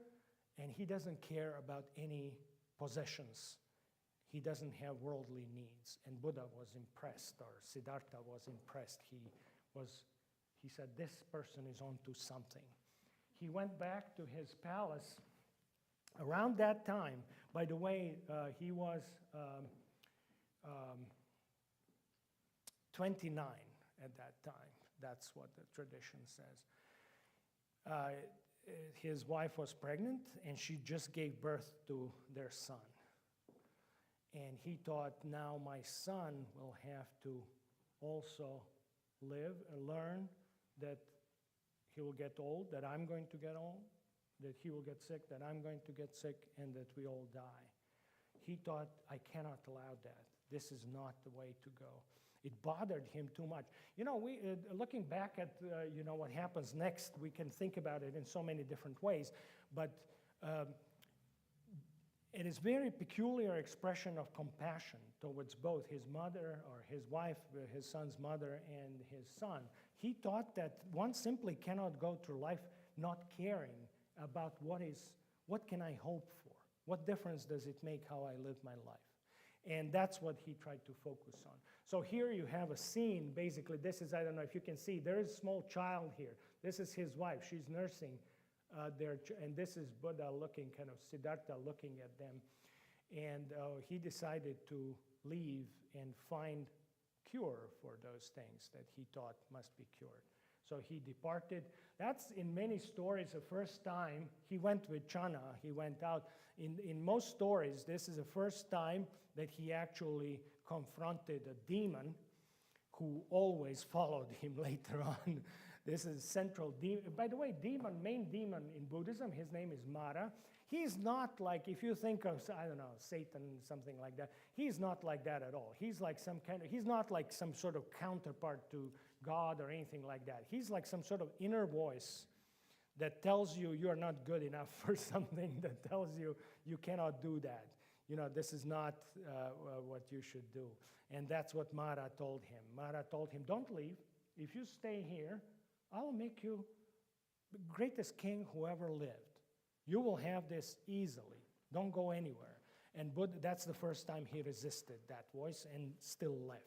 and he doesn't care about any possessions. He doesn't have worldly needs. And Buddha was impressed, or Siddhartha was impressed. He said, this person is onto something. He went back to his palace. Around that time, by the way, he was 29 at that time. That's what the tradition says. His wife was pregnant, and she just gave birth to their son. And he thought, now my son will have to also live and learn that he will get old, that I'm going to get old, that he will get sick, that I'm going to get sick, and that we all die. He thought, I cannot allow that. This is not the way to go. It bothered him too much. You know, looking back at, you know, what happens next, we can think about it in so many different ways, but it is very peculiar expression of compassion towards both his mother or his wife, his son's mother, and his son. He thought that one simply cannot go through life not caring about what can I hope for? What difference does it make how I live my life? And that's what he tried to focus on. So here you have a scene, basically, this is, I don't know if you can see, there is a small child here. This is his wife, she's nursing and this is Buddha looking, kind of Siddhartha looking at them. And he decided to leave and find cure for those things that he thought must be cured. So he departed. That's in many stories the first time he went with Channa, he went out. In most stories, this is the first time that he actually confronted a demon who always followed him later on. This is central demon. By the way, main demon in Buddhism, his name is Mara. He's not like, if you think of, I don't know, Satan, something like that, he's not like that at all. He's like he's not like some sort of counterpart to God or anything like that. He's like some sort of inner voice that tells you you're not good enough for something, that tells you you cannot do that. You know, this is not what you should do. And that's what Mara told him. Mara told him, don't leave. If you stay here, I'll make you the greatest king who ever lived. You will have this easily. Don't go anywhere. And Buddha, that's the first time he resisted that voice and still left.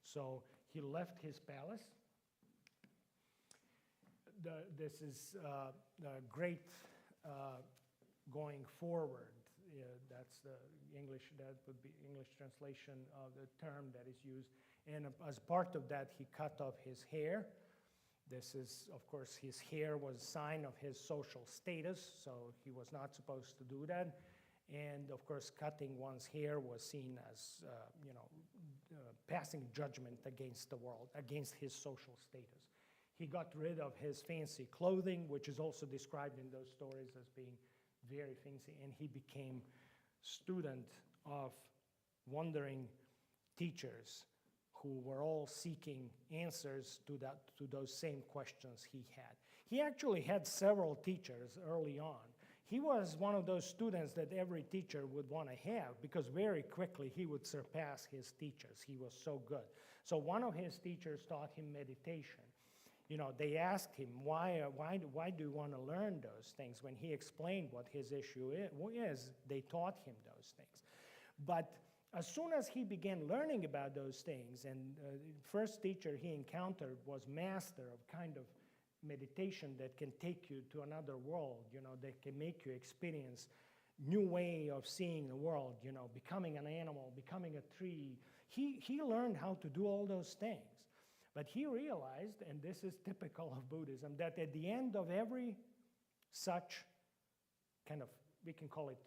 So he left his palace. This is great going forward. That's the English, that would be English translation of the term that is used. And as part of that, he cut off his hair. This is, of course, his hair was a sign of his social status, so he was not supposed to do that. And of course, cutting one's hair was seen as, passing judgment against the world, against his social status. He got rid of his fancy clothing, which is also described in those stories as being very fancy, and he became student of wandering teachers who were all seeking answers to those same questions he had. He actually had several teachers early on. He was one of those students that every teacher would want to have because very quickly he would surpass his teachers. He was so good. So one of his teachers taught him meditation. You know, they asked him, why do you want to learn those things? When he explained what his issue is, they taught him those things. But as soon as he began learning about those things, and the first teacher he encountered was master of kind of meditation that can take you to another world, you know, that can make you experience new way of seeing the world, you know, becoming an animal, becoming a tree. He learned how to do all those things. But he realized, and this is typical of Buddhism, that at the end of every such kind of, we can call it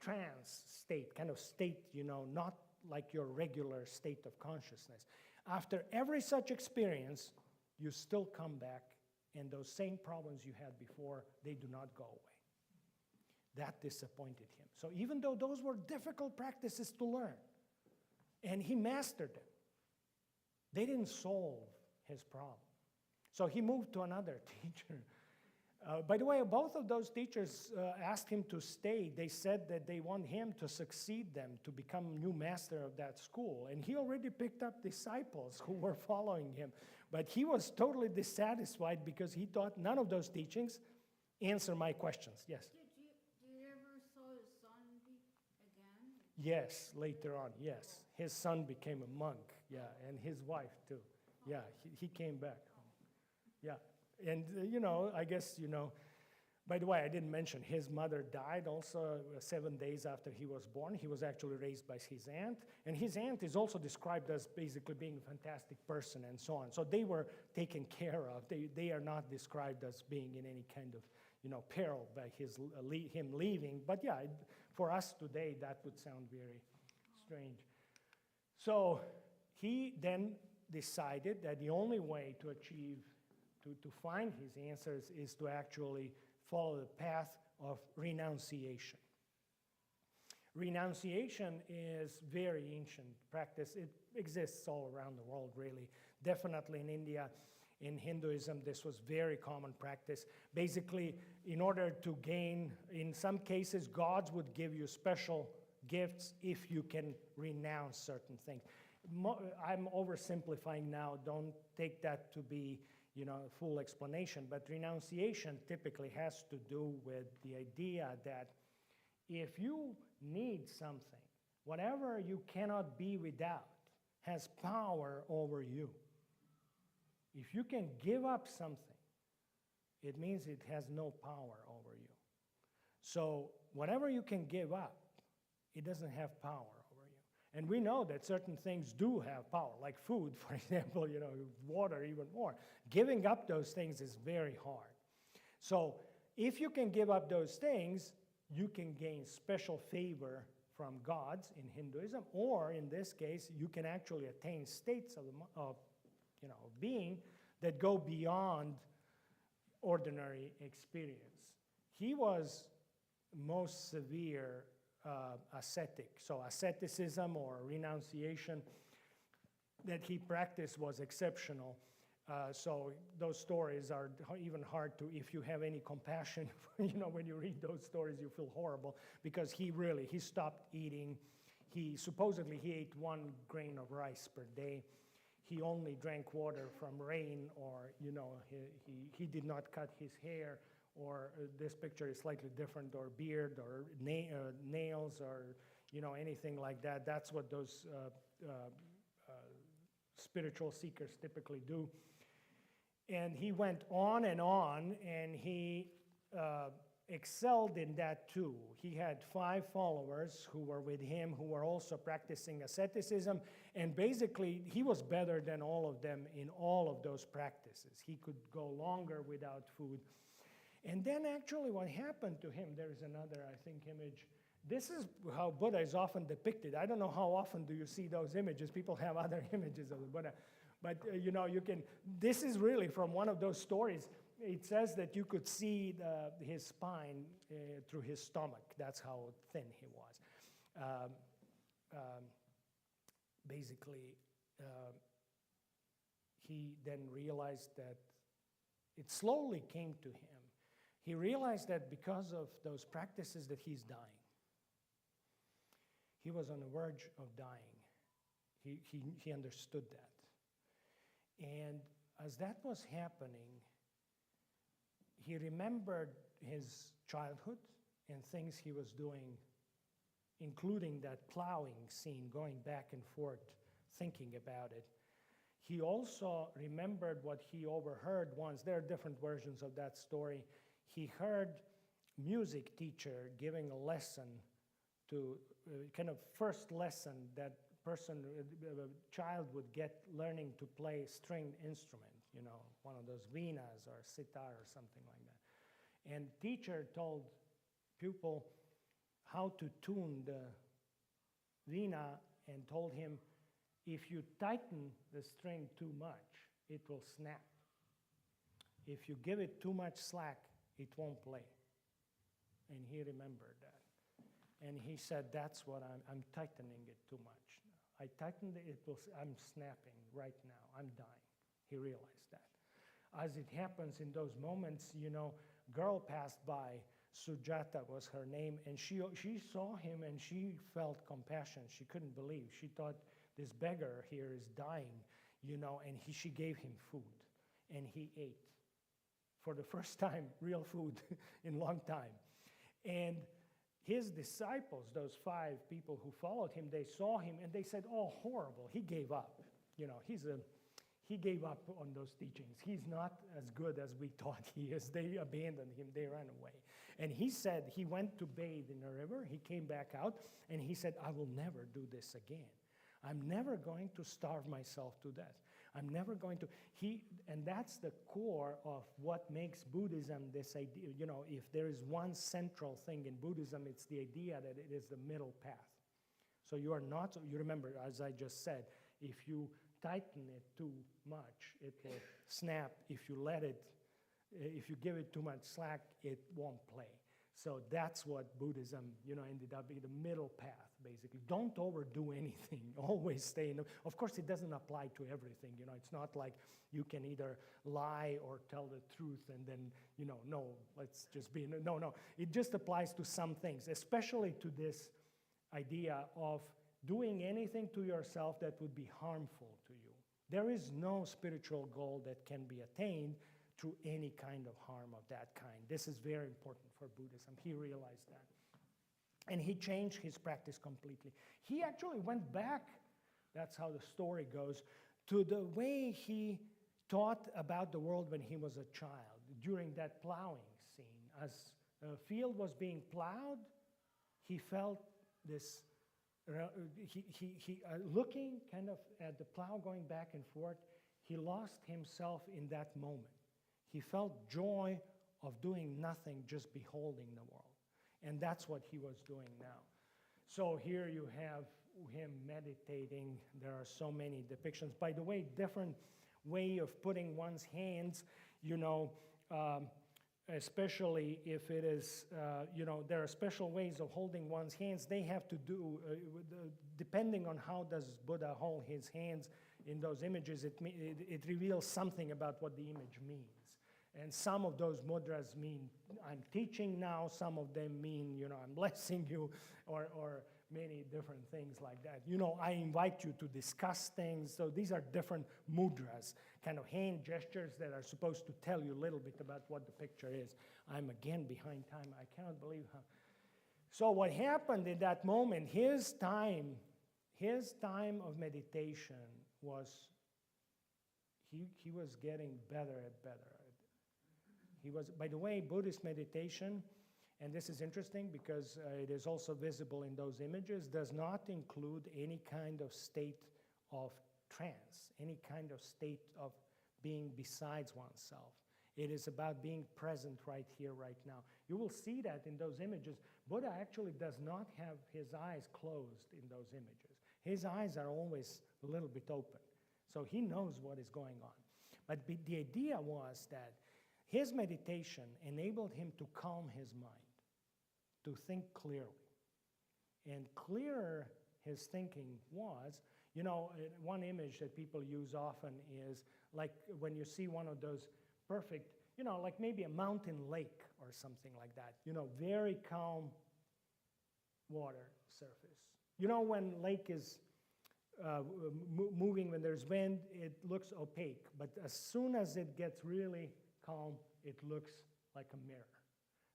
trance state, kind of state, you know, not like your regular state of consciousness. After every such experience, you still come back, and those same problems you had before, they do not go away. That disappointed him. So even though those were difficult practices to learn, and he mastered them, they didn't solve his problem. So he moved to another teacher. By the way, both of those teachers asked him to stay. They said that they want him to succeed them, to become new master of that school. And he already picked up disciples who were following him. But he was totally dissatisfied because he thought none of those teachings answer my questions. Yes? Did you ever saw his son again? Yes, later on, yes. His son became a monk, yeah, and his wife too. Yeah, he came back home. Yeah, and I guess, by the way, I didn't mention his mother died also 7 days after he was born. He was actually raised by his aunt, and his aunt is also described as basically being a fantastic person and so on. So they were taken care of. They are not described as being in any kind of, peril by him leaving. But yeah, for us today, that would sound very strange. So he then decided that the only way to achieve, to find his answers is to actually follow the path of renunciation. Renunciation is very ancient practice. It exists all around the world, really. Definitely in India, in Hinduism, this was very common practice. Basically, in order to gain, in some cases, gods would give you special gifts if you can renounce certain things. I'm oversimplifying now. Don't take that to be, a full explanation. But renunciation typically has to do with the idea that if you need something, whatever you cannot be without has power over you. If you can give up something, it means it has no power over you. So whatever you can give up, it doesn't have power over you. And we know that certain things do have power, like food, for example, water even more. Giving up those things is very hard. So if you can give up those things, you can gain special favor from gods in Hinduism, or in this case, you can actually attain states of being that go beyond ordinary experience. He was most severe ascetic. So asceticism or renunciation that he practiced was exceptional. So those stories are even hard to, if you have any compassion, when you read those stories, you feel horrible, because he stopped eating. Supposedly he ate 1 grain of rice per day. He only drank water from rain, or, he did not cut his hair, or this picture is slightly different, or beard, or nails, or, anything like that. That's what those spiritual seekers typically do. And he went on, and he excelled in that too. He had 5 followers who were with him, who were also practicing asceticism, and basically he was better than all of them in all of those practices. He could go longer without food. And then actually what happened to him, there's another, I think, image. This is how Buddha is often depicted. I don't know how often do you see those images. People have other images of the Buddha. But, this is really from one of those stories. It says that you could see his spine through his stomach. That's how thin he was. Basically, he then realized that it slowly came to him. He realized that because of those practices that he's dying. He was on the verge of dying. He understood that. And as that was happening, he remembered his childhood and things he was doing, including that plowing scene, going back and forth, thinking about it. He also remembered what he overheard once. There are different versions of that story. He heard music teacher giving a lesson to kind of first lesson that a child would get learning to play a stringed instrument, one of those venas or sitar or something like that. And teacher told pupil how to tune the vena and told him, if you tighten the string too much, it will snap. If you give it too much slack, it won't play. And he remembered that. And he said, that's what I'm tightening it too much. I tightened it, I'm snapping right now, I'm dying. He realized that. As it happens in those moments, girl passed by, Sujata was her name, and she saw him and she felt compassion. She couldn't believe. She thought, this beggar here is dying, and she gave him food, and he ate. For the first time, real food in a long time. And his disciples, those 5 people who followed him, they saw him and they said, oh, horrible, he gave up. He gave up on those teachings. He's not as good as we thought he is. They abandoned him, they ran away. And he said he went to bathe in a river, he came back out, and he said, I will never do this again. I'm never going to starve myself to death. I'm never going to, and that's the core of what makes Buddhism this idea, if there is one central thing in Buddhism, it's the idea that it is the middle path. So you remember, as I just said, if you tighten it too much, it will snap. If you give it too much slack, it won't play. So that's what Buddhism, ended up being, the middle path, basically. Don't overdo anything. Always stay in the... Of course, it doesn't apply to everything. It's not like you can either lie or tell the truth and then, no, let's just be... No. It just applies to some things, especially to this idea of doing anything to yourself that would be harmful to you. There is no spiritual goal that can be attained through any kind of harm of that kind. This is very important for Buddhism. He realized that. And he changed his practice completely. He actually went back, that's how the story goes, to the way he thought about the world when he was a child, during that plowing scene. As a field was being plowed, he felt this, looking kind of at the plow going back and forth, he lost himself in that moment. He felt joy of doing nothing, just beholding the world. And that's what he was doing now. So here you have him meditating. There are so many depictions. By the way, different way of putting one's hands, especially if it is, there are special ways of holding one's hands. They have to do, depending on how does Buddha hold his hands in those images, it reveals something about what the image means. And some of those mudras mean, I'm teaching now. Some of them mean, I'm blessing you, or many different things like that. I invite you to discuss things. So these are different mudras, kind of hand gestures that are supposed to tell you a little bit about what the picture is. I'm again behind time. I cannot believe how. So what happened in that moment, his time of meditation was, he was getting better and better. He was, by the way, Buddhist meditation, and this is interesting because it is also visible in those images, does not include any kind of state of trance, any kind of state of being besides oneself. It is about being present right here, right now. You will see that in those images. Buddha actually does not have his eyes closed in those images. His eyes are always a little bit open. So he knows what is going on. But the idea was that his meditation enabled him to calm his mind, to think clearly. And clearer his thinking was, one image that people use often is like when you see one of those perfect, like maybe a mountain lake or something like that, very calm water surface. When lake is moving, when there's wind, it looks opaque. But as soon as it gets really calm, it looks like a mirror.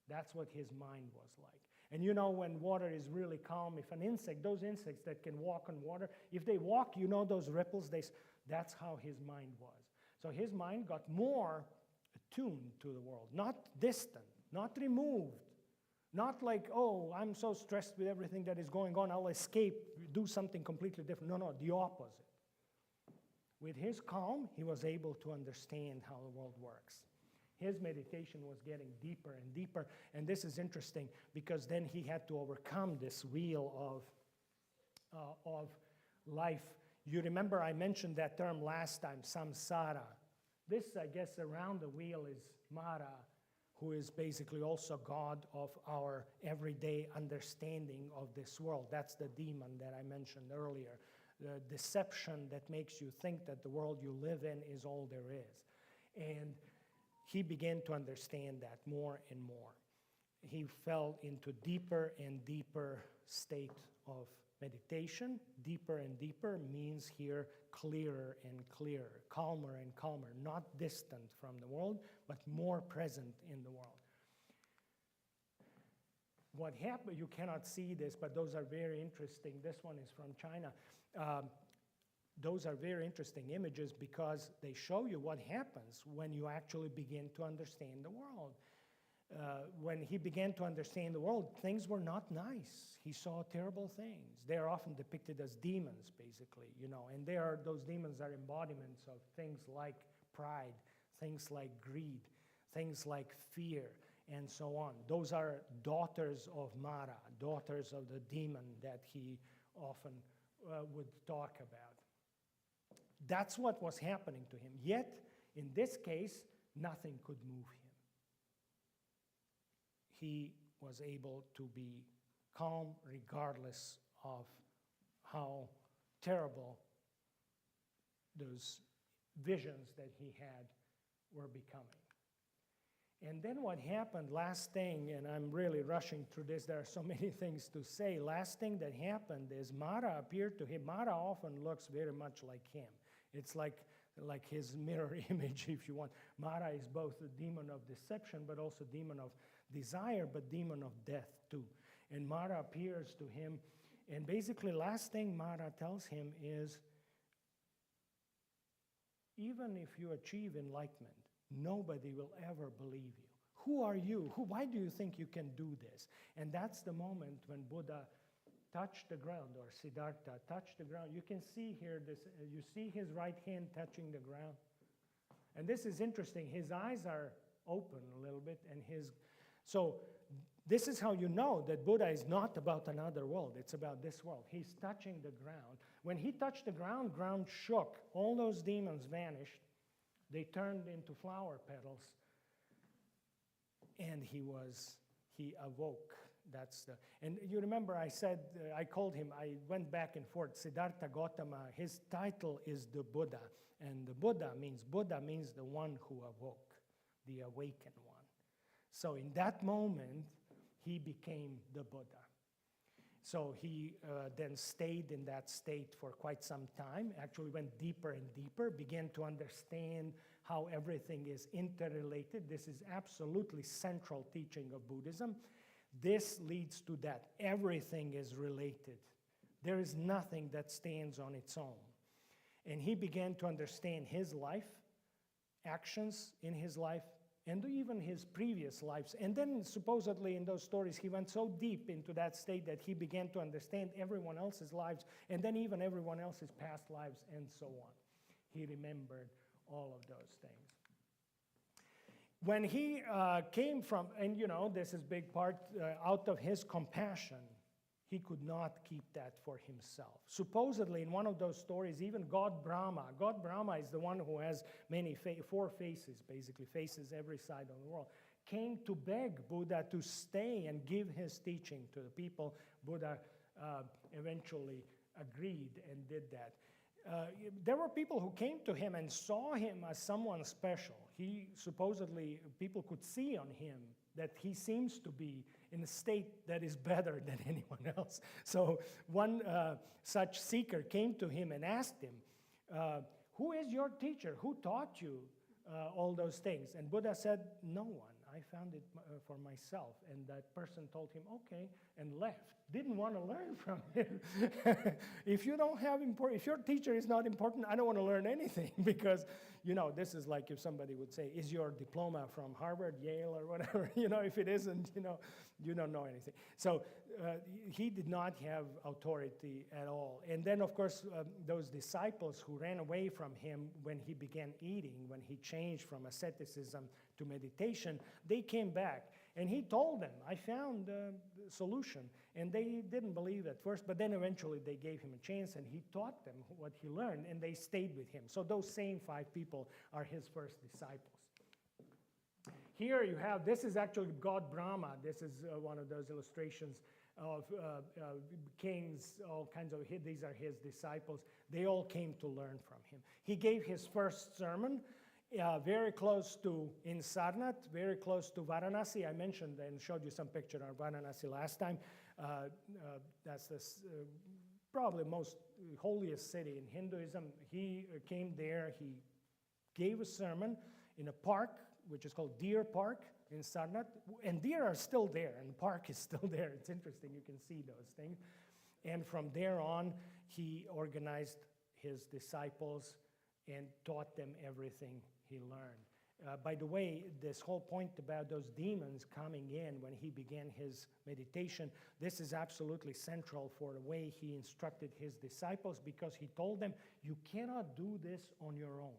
That's what his mind was like. And when water is really calm, if an insect, those insects that can walk on water, if they walk, those ripples, that's how his mind was. So his mind got more attuned to the world, not distant, not removed, not like, oh, I'm so stressed with everything that is going on, I'll escape, do something completely different. No, the opposite. With his calm, he was able to understand how the world works. His meditation was getting deeper and deeper, and this is interesting because then he had to overcome this wheel of life. You remember I mentioned that term last time, samsara. This, I guess, around the wheel is Mara, who is basically also God of our everyday understanding of this world. That's the demon that I mentioned earlier. The deception that makes you think that the world you live in is all there is. And he began to understand that more and more. He fell into deeper and deeper state of meditation. Deeper and deeper means here clearer and clearer, calmer and calmer, not distant from the world, but more present in the world. What happened, you cannot see this, but those are very interesting. This one is from China. Those are very interesting images because they show you what happens when you actually begin to understand the world. When he began to understand the world, things were not nice. He saw terrible things. They are often depicted as demons, basically, and those demons are embodiments of things like pride, things like greed, things like fear, and so on. Those are daughters of Mara, daughters of the demon that he often would talk about. That's what was happening to him. Yet, in this case, nothing could move him. He was able to be calm regardless of how terrible those visions that he had were becoming. And then what happened, last thing, and I'm really rushing through this, there are so many things to say. Last thing that happened is Mara appeared to him. Mara often looks very much like him. It's like his mirror image, if you want. Mara is both a demon of deception, but also demon of desire, but demon of death too. And Mara appears to him, and basically last thing Mara tells him is, even if you achieve enlightenment, nobody will ever believe you. Who are you? Why do you think you can do this? And that's the moment when Buddha touched the ground, or Siddhartha touched the ground. You can see here, you see his right hand touching the ground. And this is interesting. His eyes are open a little bit, and so this is how you know that Buddha is not about another world. It's about this world. He's touching the ground. When he touched the ground shook. All those demons vanished. They turned into flower petals, and he awoke. And you remember I said, I called him, I went back and forth, Siddhartha Gautama, his title is the Buddha, and the Buddha means the one who awoke, the awakened one. So in that moment, he became the Buddha. So he then stayed in that state for quite some time, actually went deeper and deeper, began to understand how everything is interrelated. This is absolutely central teaching of Buddhism. This leads to that. Everything is related. There is nothing that stands on its own. And he began to understand his life, actions in his life, and even his previous lives. And then supposedly in those stories, he went so deep into that state that he began to understand everyone else's lives, and then even everyone else's past lives, and so on. He remembered all of those things. When he came from, and this is big part, out of his compassion, he could not keep that for himself. Supposedly, in one of those stories, even God Brahma is the one who has four faces, basically, faces every side of the world, came to beg Buddha to stay and give his teaching to the people. Buddha eventually agreed and did that. There were people who came to him and saw him as someone special. Supposedly, people could see on him that he seems to be in a state that is better than anyone else. So one such seeker came to him and asked him, who is your teacher? Who taught you all those things? And Buddha said, no one. I found it for myself. And that person told him, okay, and left. Didn't want to learn from him. If your teacher is not important, I don't want to learn anything, because, this is like if somebody would say, is your diploma from Harvard, Yale, or whatever? If it isn't, you don't know anything. So he did not have authority at all. And then, of course, those disciples who ran away from him when he began eating, when he changed from asceticism to meditation, they came back. And he told them, I found the solution. And they didn't believe at first, but then eventually they gave him a chance, and he taught them what he learned, and they stayed with him. So those same 5 people are his first disciples. Here you have, this is actually God Brahma. This is one of those illustrations of kings, all kinds of, these are his disciples. They all came to learn from him. He gave his first sermon very close to, in Sarnath, very close to Varanasi. I mentioned and showed you some picture of Varanasi last time. That's this probably most holiest city in Hinduism. He came there, he gave a sermon in a park, which is called Deer Park in Sarnath. And deer are still there, and the park is still there. It's interesting, you can see those things. And from there on, he organized his disciples and taught them everything he learned. By the way, this whole point about those demons coming in when he began his meditation, this is absolutely central for the way he instructed his disciples, because he told them, you cannot do this on your own.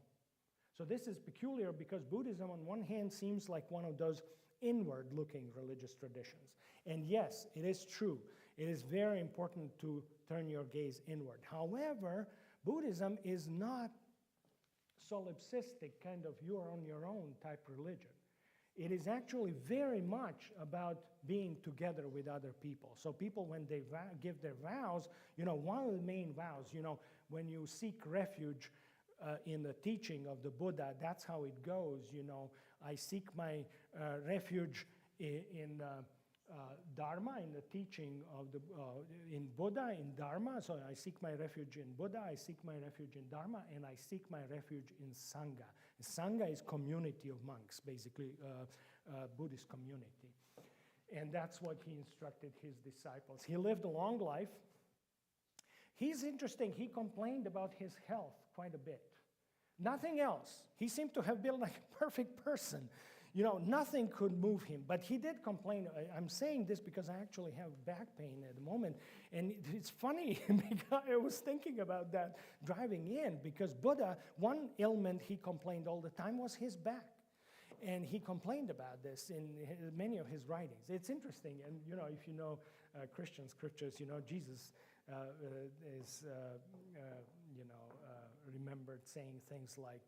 So this is peculiar, because Buddhism on one hand seems like one of those inward-looking religious traditions. And yes, it is true. It is very important to turn your gaze inward. However, Buddhism is not solipsistic, kind of you're on your own type religion. It is actually very much about being together with other people. So people, when they give their vows, one of the main vows, when you seek refuge in the teaching of the Buddha, that's how it goes, I seek my refuge in Dharma, in the teaching of in Buddha, in Dharma. So I seek my refuge in Buddha, I seek my refuge in Dharma, and I seek my refuge in Sangha. Sangha is community of monks, basically Buddhist community. And that's what he instructed his disciples. He lived a long life. He's interesting, he complained about his health quite a bit. Nothing else. He seemed to have been like a perfect person. Nothing could move him, but he did complain. I'm saying this because I actually have back pain at the moment. And it's funny because I was thinking about that driving in, because Buddha, one ailment he complained all the time was his back. And he complained about this in many of his writings. It's interesting. And, if you know Christian scriptures, Jesus is, remembered saying things like,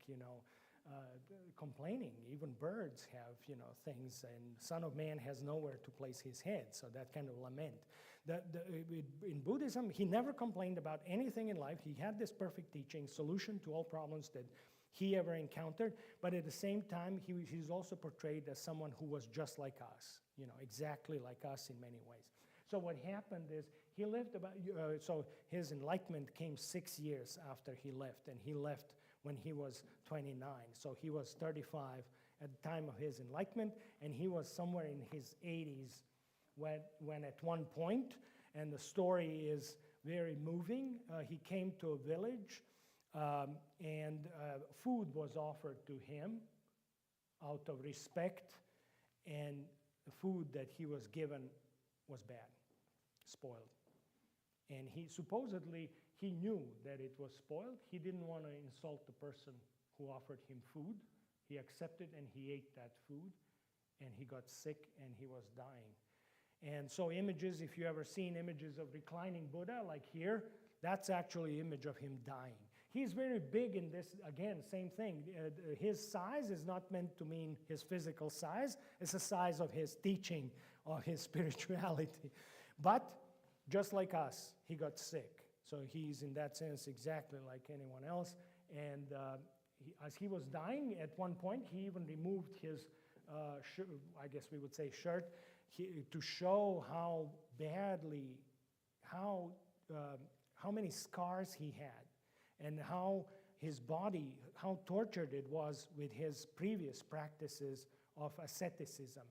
complaining. Even birds have, things, and Son of Man has nowhere to place his head. So that kind of lament. In Buddhism, he never complained about anything in life. He had this perfect teaching, solution to all problems that he ever encountered. But at the same time, he's also portrayed as someone who was just like us, exactly like us in many ways. So what happened is he lived about, so his enlightenment came 6 years after he left, and he left when he was 29. So he was 35 at the time of his enlightenment, and he was somewhere in his 80s when at one point, and the story is very moving, he came to a village, and food was offered to him out of respect, and the food that he was given was bad, spoiled. And he knew that it was spoiled. He didn't want to insult the person who offered him food. He accepted and he ate that food, and he got sick and he was dying. And so images, if you ever seen images of reclining Buddha, like here, that's actually an image of him dying. He's very big in this, again, same thing. His size is not meant to mean his physical size. It's the size of his teaching, of his spirituality. But just like us, he got sick. So he's, in that sense, exactly like anyone else. And as he was dying, at one point, he even removed his, I guess we would say shirt, to show how badly, how many scars he had, and how his body, how tortured it was with his previous practices of asceticism,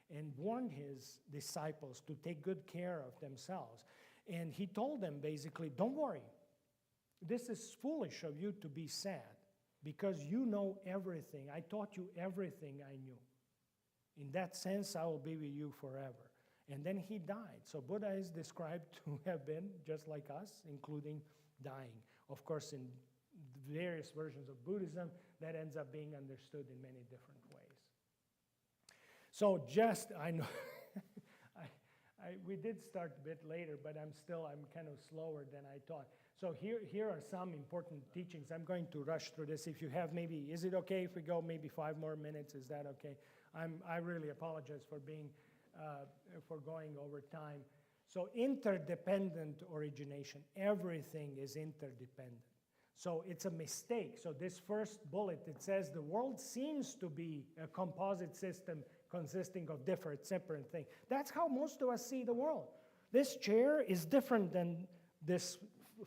and warned his disciples to take good care of themselves. And he told them basically, don't worry. This is foolish of you to be sad, because you know everything. I taught you everything I knew. In that sense, I will be with you forever. And then he died. So Buddha is described to have been just like us, including dying. Of course, in various versions of Buddhism, that ends up being understood in many different ways. So I know, we did start a bit later, but I'm kind of slower than I thought. So here are some important teachings. I'm going to rush through this. If you have maybe, is it okay if we go maybe 5 more minutes? Is that okay? I really apologize for for going over time. So interdependent origination. Everything is interdependent. So it's a mistake. So this first bullet, it says the world seems to be a composite system consisting of different, separate things. That's how most of us see the world. This chair is different than this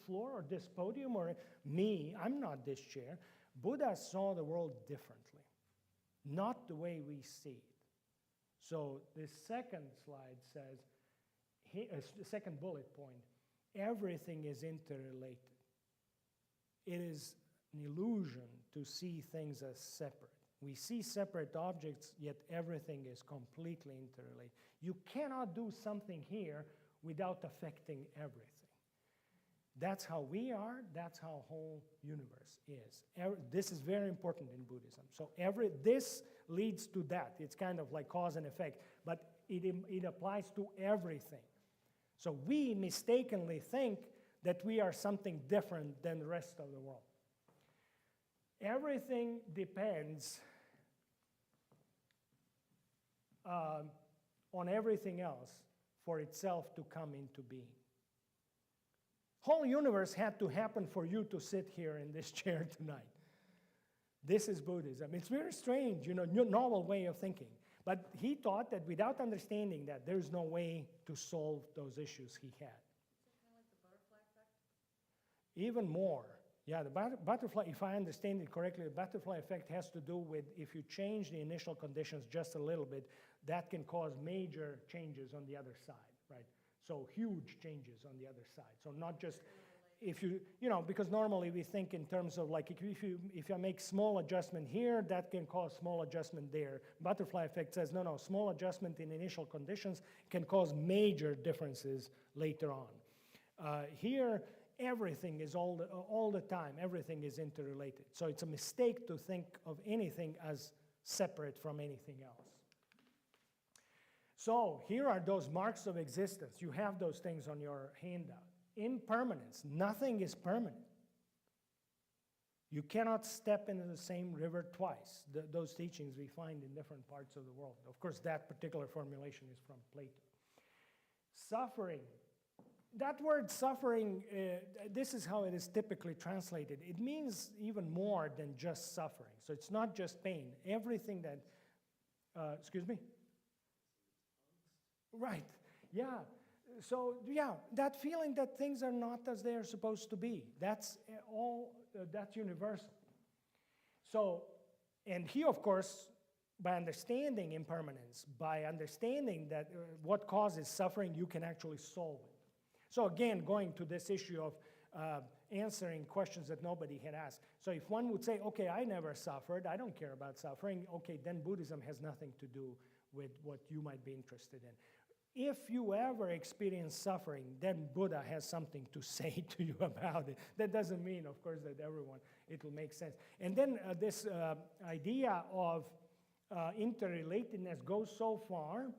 floor or this podium or me. I'm not this chair. Buddha saw the world differently, not the way we see it. So this second slide says, the second bullet point, everything is interrelated. It is an illusion to see things as separate. We see separate objects, yet everything is completely interrelated. You cannot do something here without affecting everything. That's how we are, that's how the whole universe is. This is very important in Buddhism. So this leads to that. It's kind of like cause and effect, but it applies to everything. So we mistakenly think that we are something different than the rest of the world. Everything depends on everything else for itself to come into being. Whole universe had to happen for you to sit here in this chair tonight. This is Buddhism. It's very strange, novel way of thinking. But he thought that without understanding that, there's no way to solve those issues he had. Is it kind of like the butterfly effect? Even more. Yeah, the butterfly, if I understand it correctly, the butterfly effect has to do with if you change the initial conditions just a little bit, that can cause major changes on the other side, right? So huge changes on the other side. So not just if you, because normally we think in terms of like if you make small adjustment here, that can cause small adjustment there. Butterfly effect says no, small adjustment in initial conditions can cause major differences later on. Here, everything is all the time, everything is interrelated. So it's a mistake to think of anything as separate from anything else. So here are those marks of existence. You have those things on your handout. Impermanence, nothing is permanent. You cannot step into the same river twice. Those teachings we find in different parts of the world. Of course, that particular formulation is from Plato. Suffering. That word suffering, this is how it is typically translated. It means even more than just suffering. So it's not just pain. Everything that, excuse me? Right, yeah. So, yeah, that feeling that things are not as they are supposed to be, that's that's universal. So, and he, of course, by understanding impermanence, by understanding that what causes suffering, you can actually solve it. So again, going to this issue of answering questions that nobody had asked. So if one would say, okay, I never suffered, I don't care about suffering, okay, then Buddhism has nothing to do with what you might be interested in. If you ever experience suffering, then Buddha has something to say to you about it. That doesn't mean, of course, that everyone, it will make sense. And then this idea of interrelatedness goes so far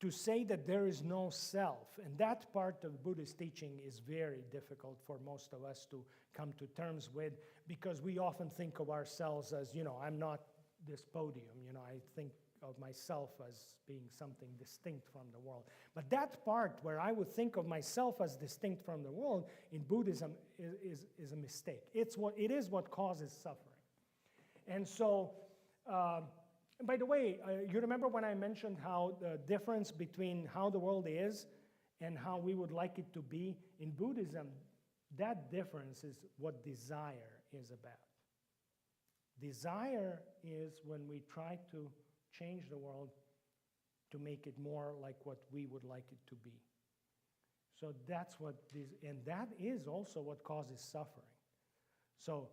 to say that there is no self. And that part of Buddhist teaching is very difficult for most of us to come to terms with, because we often think of ourselves as, I'm not this podium, I think of myself as being something distinct from the world. But that part where I would think of myself as distinct from the world in Buddhism is a mistake. It is what causes suffering. And so, by the way, you remember when I mentioned how the difference between how the world is and how we would like it to be? In Buddhism, that difference is what desire is about. Desire is when we try to change the world to make it more like what we would like it to be. So that's what this, and that is also what causes suffering. So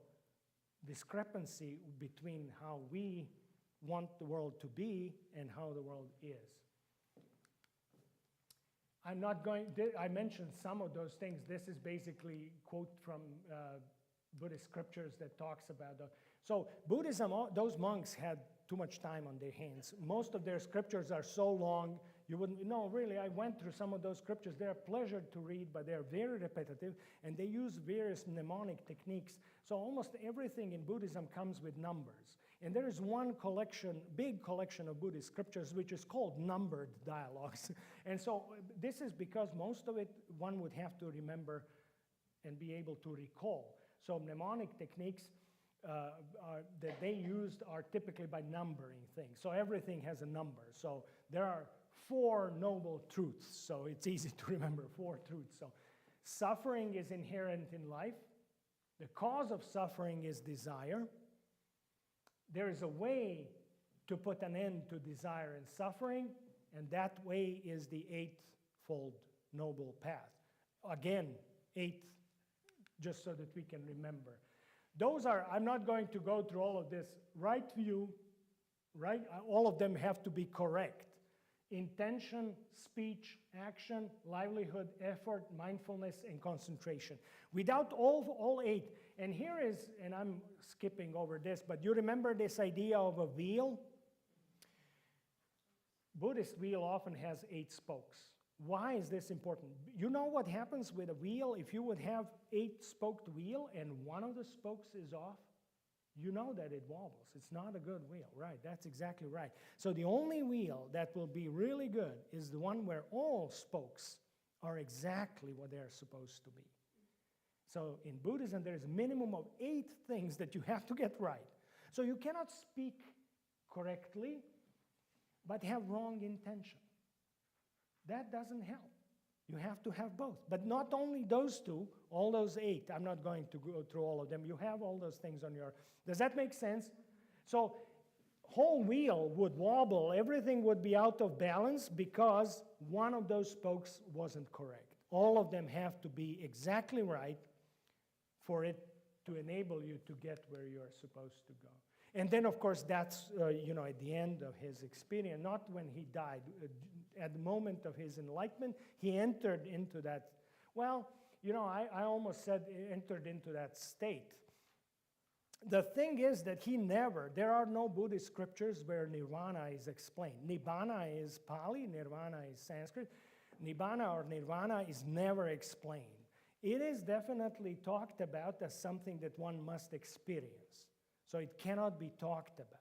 discrepancy between how we want the world to be and how the world is. I'm not going, I mentioned some of those things. This is basically a quote from Buddhist scriptures that talks about that. So Buddhism, those monks had too much time on their hands. Most of their scriptures are so long, you wouldn't, no, really, I went through some of those scriptures. They're a pleasure to read, but they're very repetitive, and they use various mnemonic techniques. So almost everything in Buddhism comes with numbers. And there is one collection, big collection of Buddhist scriptures, which is called numbered dialogues. And so this is because most of it one would have to remember and be able to recall. So mnemonic techniques that they used are typically by numbering things. So everything has a number. So there are 4 noble truths. So it's easy to remember 4 truths. So suffering is inherent in life. The cause of suffering is desire. There is a way to put an end to desire and suffering, and that way is the 8-fold noble path. Again, 8, just so that we can remember. Those are, I'm not going to go through all of this. Right view, right? All of them have to be correct. Intention, speech, action, livelihood, effort, mindfulness, and concentration. Without all 8, and here is, and I'm skipping over this, but you remember this idea of a wheel? Buddhist wheel often has 8 spokes. Why is this important? You know what happens with a wheel if you would have 8-spoked wheel and one of the spokes is off? you know that it wobbles. It's not a good wheel, right? That's exactly right. So the only wheel that will be really good is the one where all spokes are exactly what they're supposed to be. So in Buddhism, there's a minimum of 8 things that you have to get right. So you cannot speak correctly, but have wrong intention. That doesn't help. You have to have both. But not only those 2, all those 8. I'm not going to go through all of them. You have all those things on your... Does that make sense? So whole wheel would wobble. Everything would be out of balance because one of those spokes wasn't correct. All of them have to be exactly right for it to enable you to get where you're supposed to go. And then, of course, that's, at the end of his experience, not when he died. At the moment of his enlightenment, he entered into that, I almost said entered into that state. The thing is that there are no Buddhist scriptures where nirvana is explained. Nibbana is Pali, nirvana is Sanskrit. Nibbana or nirvana is never explained. It is definitely talked about as something that one must experience. So it cannot be talked about.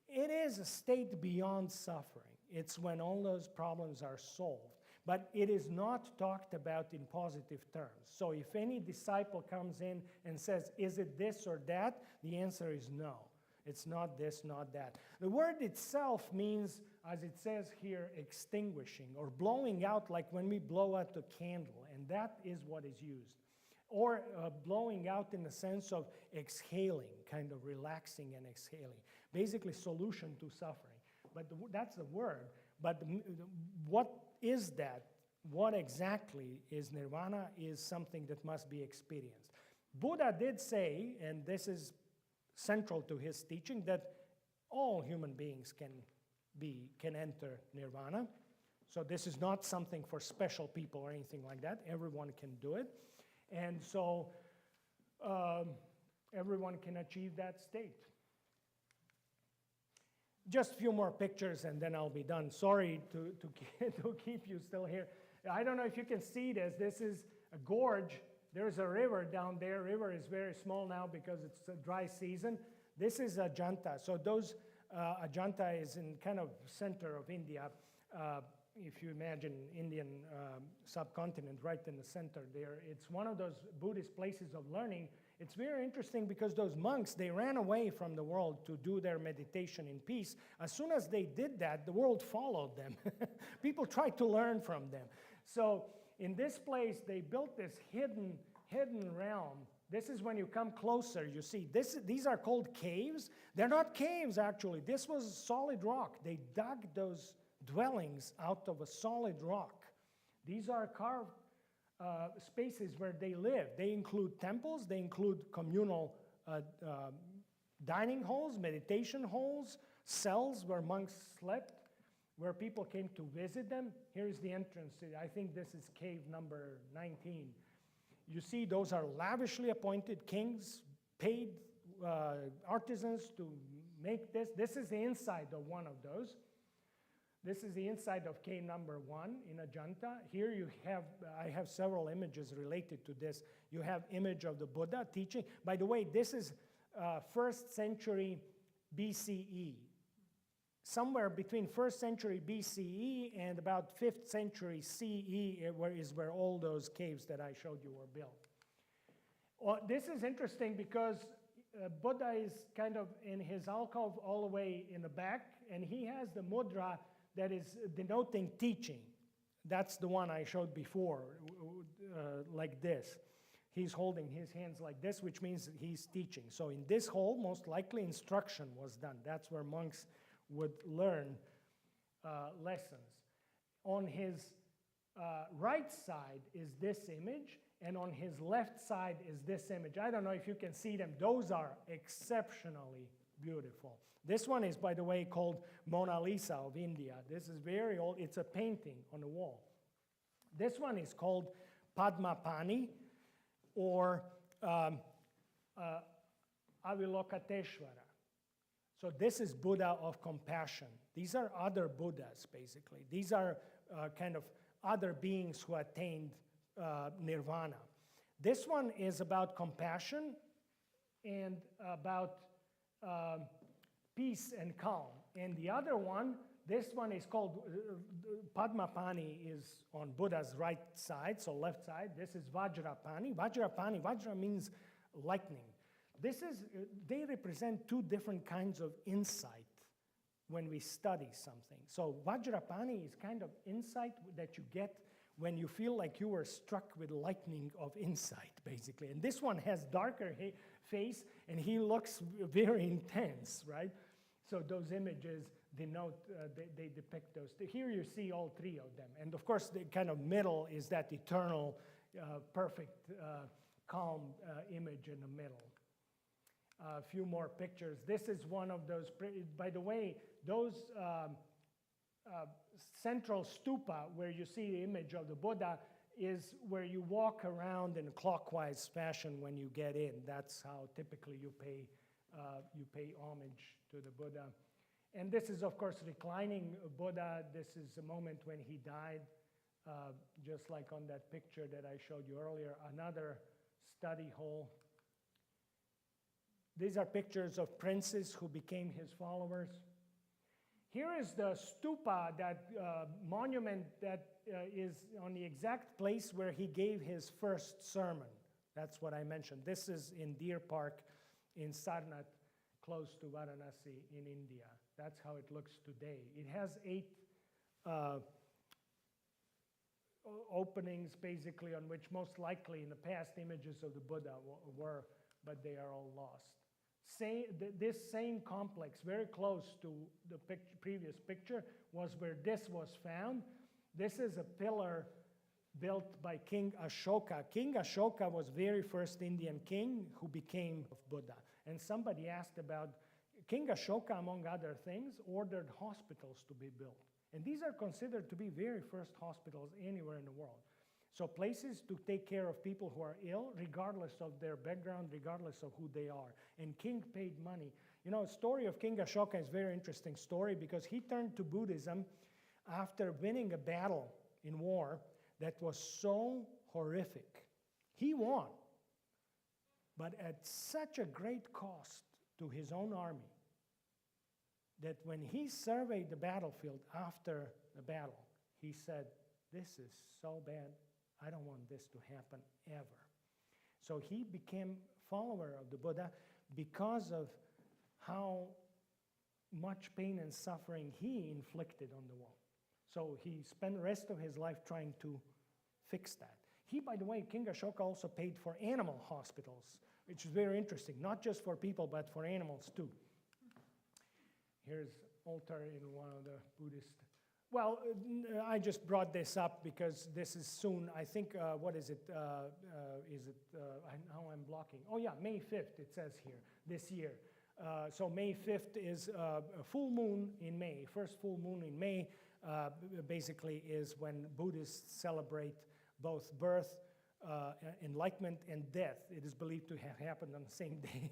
It is a state beyond suffering. It's when all those problems are solved. But it is not talked about in positive terms. So if any disciple comes in and says, is it this or that? The answer is no. It's not this, not that. The word itself means, as it says here, extinguishing or blowing out, like when we blow out a candle, and that is what is used. Or blowing out in the sense of exhaling, kind of relaxing and exhaling. Basically, solution to suffering. But that's the word. But what is that? What exactly is nirvana is something that must be experienced. Buddha did say, and this is central to his teaching, that all human beings can enter nirvana. So this is not something for special people or anything like that. Everyone can do it. And so everyone can achieve that state. Just a few more pictures and then I'll be done. Sorry to keep you still here. I don't know if you can see this. This is a gorge. There's a river down there. River is very small now because it's a dry season. This is Ajanta. So Ajanta is in kind of center of India. If you imagine Indian subcontinent right in the center there. It's one of those Buddhist places of learning. It's very interesting because those monks, they ran away from the world to do their meditation in peace. As soon as they did that, the world followed them. People tried to learn from them. So in this place, they built this hidden realm. This is when you come closer, you see. These are called caves. They're not caves, actually. This was solid rock. They dug those dwellings out of a solid rock. These are carved spaces where they live. They include temples, they include communal dining halls, meditation halls, cells where monks slept, where people came to visit them. Here's the entrance. I think this is cave number 19. You see, those are lavishly appointed kings, paid artisans to make this. This is the inside of one of those. This is the inside of cave number 1 in Ajanta. Here I have several images related to this. You have image of the Buddha teaching. By the way, this is 1st century BCE. Somewhere between 1st century BCE and about 5th century CE is where all those caves that I showed you were built. Well, this is interesting because Buddha is kind of in his alcove all the way in the back, and he has the mudra that is denoting teaching. That's the one I showed before, like this. He's holding his hands like this, which means he's teaching. So in this hall, most likely instruction was done. That's where monks would learn lessons. On his right side is this image, and on his left side is this image. I don't know if you can see them. Those are exceptionally beautiful. This one is, by the way, called Mona Lisa of India. This is very old. It's a painting on the wall. This one is called Padmapani or Avalokiteshvara. So this is Buddha of compassion. These are other Buddhas, basically. These are kind of other beings who attained nirvana. This one is about compassion and about peace and calm. And the other one, this one is called Padmapani, is on Buddha's right side, so left side. This is Vajrapani. Vajra means lightning. They represent two different kinds of insight when we study something. So Vajrapani is kind of insight that you get when you feel like you were struck with lightning of insight, basically. And this one has darker face, and he looks very intense, right? So those images denote, they depict those. Here you see all three of them. And of course, the kind of middle is that eternal, perfect, calm image in the middle. A few more pictures. This is one of those, by the way, those central stupa where you see the image of the Buddha is where you walk around in a clockwise fashion when you get in. That's how typically you pay homage to the Buddha. And this is, of course, reclining Buddha. This is a moment when he died, just like on that picture that I showed you earlier, another study hall. These are pictures of princes who became his followers. Here is the stupa, that monument that is on the exact place where he gave his first sermon. That's what I mentioned. This is in Deer Park in Sarnath, close to Varanasi in India. That's how it looks today. It has 8 openings, basically, on which most likely in the past images of the Buddha were, but they are all lost. This same complex, very close to the previous picture, was where this was found. This is a pillar built by King Ashoka. King Ashoka was very first Indian king who became Buddha. And somebody asked about King Ashoka, among other things, ordered hospitals to be built. And these are considered to be very first hospitals anywhere in the world. So places to take care of people who are ill, regardless of their background, regardless of who they are. And king paid money. You know, the story of King Ashoka is a very interesting story because he turned to Buddhism after winning a battle in war that was so horrific. He won, but at such a great cost to his own army that when he surveyed the battlefield after the battle, he said, "This is so bad. I don't want this to happen ever." So he became a follower of the Buddha because of how much pain and suffering he inflicted on the world. So he spent the rest of his life trying to fix that. He, by the way, King Ashoka also paid for animal hospitals, which is very interesting, not just for people, but for animals too. Here's altar in one of the Buddhist. Well, I just brought this up because this is soon, I think, what is it? Now I'm blocking. Oh yeah, May 5th, it says here, this year. So May 5th is a full moon in May. First full moon in May basically is when Buddhists celebrate both birth, enlightenment, and death. It is believed to have happened on the same day.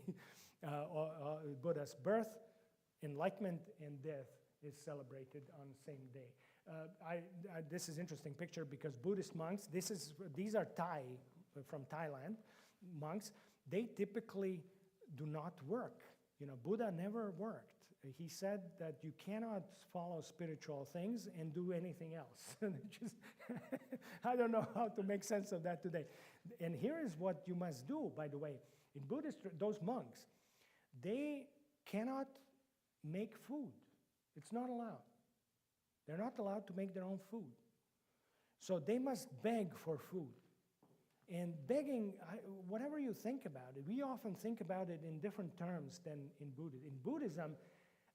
Buddha's birth, enlightenment, and death is celebrated on the same day. This is an interesting picture because Buddhist monks, these are Thai, from Thailand, monks, they typically do not work. You know, Buddha never worked. He said that you cannot follow spiritual things and do anything else. I don't know how to make sense of that today. And here is what you must do, by the way. In Buddhist, those monks, they cannot make food. It's not allowed. They're not allowed to make their own food. So they must beg for food. And begging, whatever you think about it, we often think about it in different terms than in Buddhism. In Buddhism,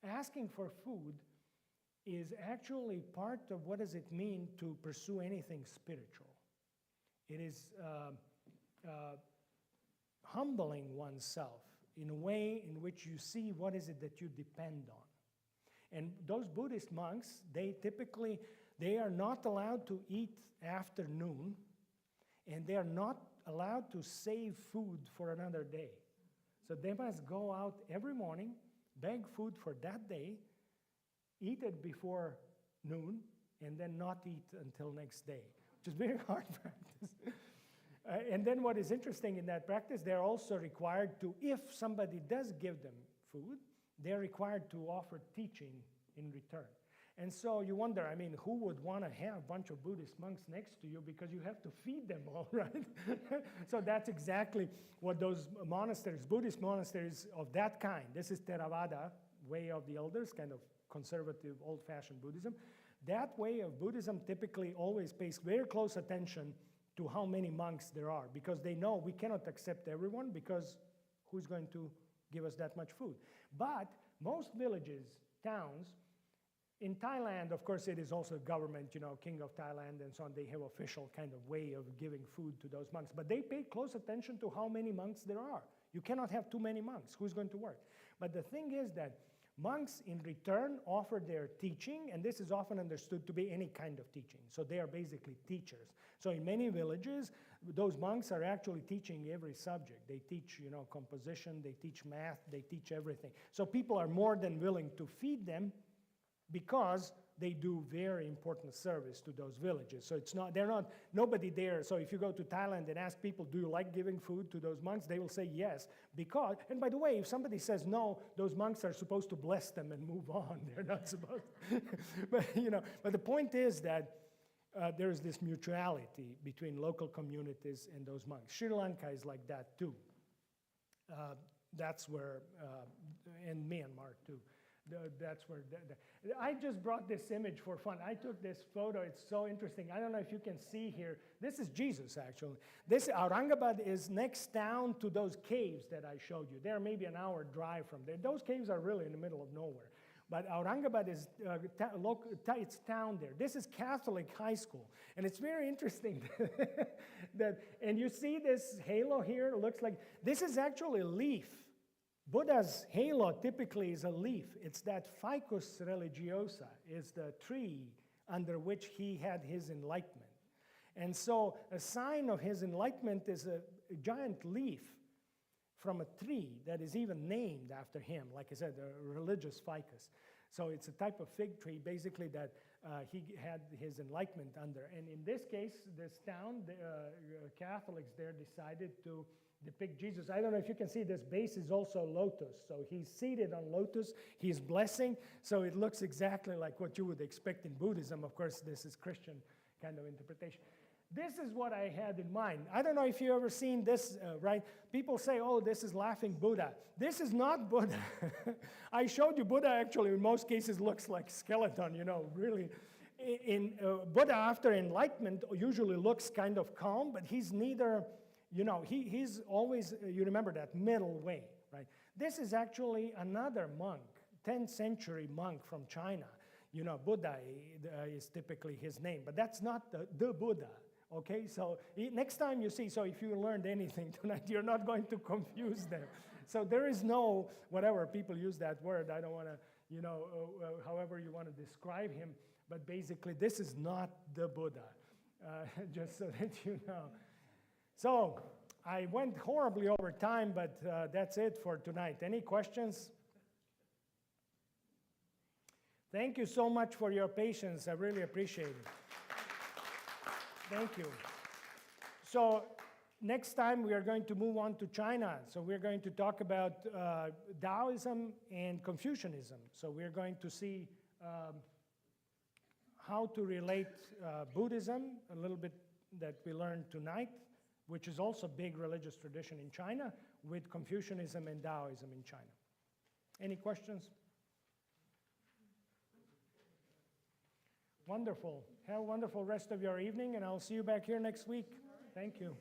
asking for food is actually part of what does it mean to pursue anything spiritual. It is humbling oneself in a way in which you see what is it that you depend on. And those Buddhist monks, they are not allowed to eat after noon, and they are not allowed to save food for another day. So they must go out every morning, beg food for that day, eat it before noon, and then not eat until next day, which is very hard practice. And then what is interesting in that practice, they're also required to, if somebody does give them food, they're required to offer teaching in return. And so you wonder, I mean, who would want to have a bunch of Buddhist monks next to you because you have to feed them all, right? So that's exactly what those monasteries, Buddhist monasteries of that kind, this is Theravada, way of the elders, kind of conservative, old-fashioned Buddhism. That way of Buddhism typically always pays very close attention to how many monks there are, because they know we cannot accept everyone, because who's going to give us that much food? But most villages, towns, in Thailand, of course, it is also government, you know, King of Thailand and so on. They have official kind of way of giving food to those monks. But they pay close attention to how many monks there are. You cannot have too many monks. Who's going to work? But the thing is that monks, in return, offer their teaching, and this is often understood to be any kind of teaching. So they are basically teachers. So in many villages, those monks are actually teaching every subject. They teach, you know, composition, they teach math, they teach everything. So people are more than willing to feed them, because they do very important service to those villages. So it's not, nobody there. So if you go to Thailand and ask people, do you like giving food to those monks? They will say yes, because, and by the way, if somebody says no, those monks are supposed to bless them and move on. They're not supposed but, you know, but the point is that there is this mutuality between local communities and those monks. Sri Lanka is like that too. That's where, and Myanmar too. That's where, I just brought this image for fun. I took this photo, it's so interesting. I don't know if you can see here. This is Jesus, actually. This, Aurangabad is next town to those caves that I showed you. They're maybe an hour drive from there. Those caves are really in the middle of nowhere. But Aurangabad is, it's town there. This is Catholic high school. And it's very interesting that, and you see this halo here, it looks like, this is actually a leaf. Buddha's halo typically is a leaf. It's that Ficus religiosa, is the tree under which he had his enlightenment. And so a sign of his enlightenment is a giant leaf from a tree that is even named after him, like I said, a religious ficus. So it's a type of fig tree, basically, that he had his enlightenment under. And in this case, this town, the Catholics there decided to depict Jesus. I don't know if you can see, this base is also lotus. So he's seated on lotus, he's blessing, so it looks exactly like what you would expect in Buddhism. Of course, this is Christian kind of interpretation. This is what I had in mind. I don't know if you've ever seen this, right? People say, oh, this is laughing Buddha. This is not Buddha. I showed you Buddha actually in most cases looks like skeleton, you know, really. Buddha after enlightenment usually looks kind of calm, but he's neither, you know, he's always, you remember that, middle way, right? This is actually another monk, 10th century monk from China. You know, Buddha is typically his name, but that's not the Buddha, okay? So next time you see, so if you learned anything tonight, you're not going to confuse them. So there is no, whatever, people use that word, I don't want to, you know, however you want to describe him, but basically this is not the Buddha, just so that you know. So I went horribly over time, but that's it for tonight. Any questions? Thank you so much for your patience. I really appreciate it. Thank you. So next time we are going to move on to China. So we're going to talk about Taoism and Confucianism. So we're going to see how to relate Buddhism, a little bit that we learned tonight, which is also a big religious tradition in China, with Confucianism and Taoism in China. Any questions? Wonderful. Have a wonderful rest of your evening, and I'll see you back here next week. Thank you.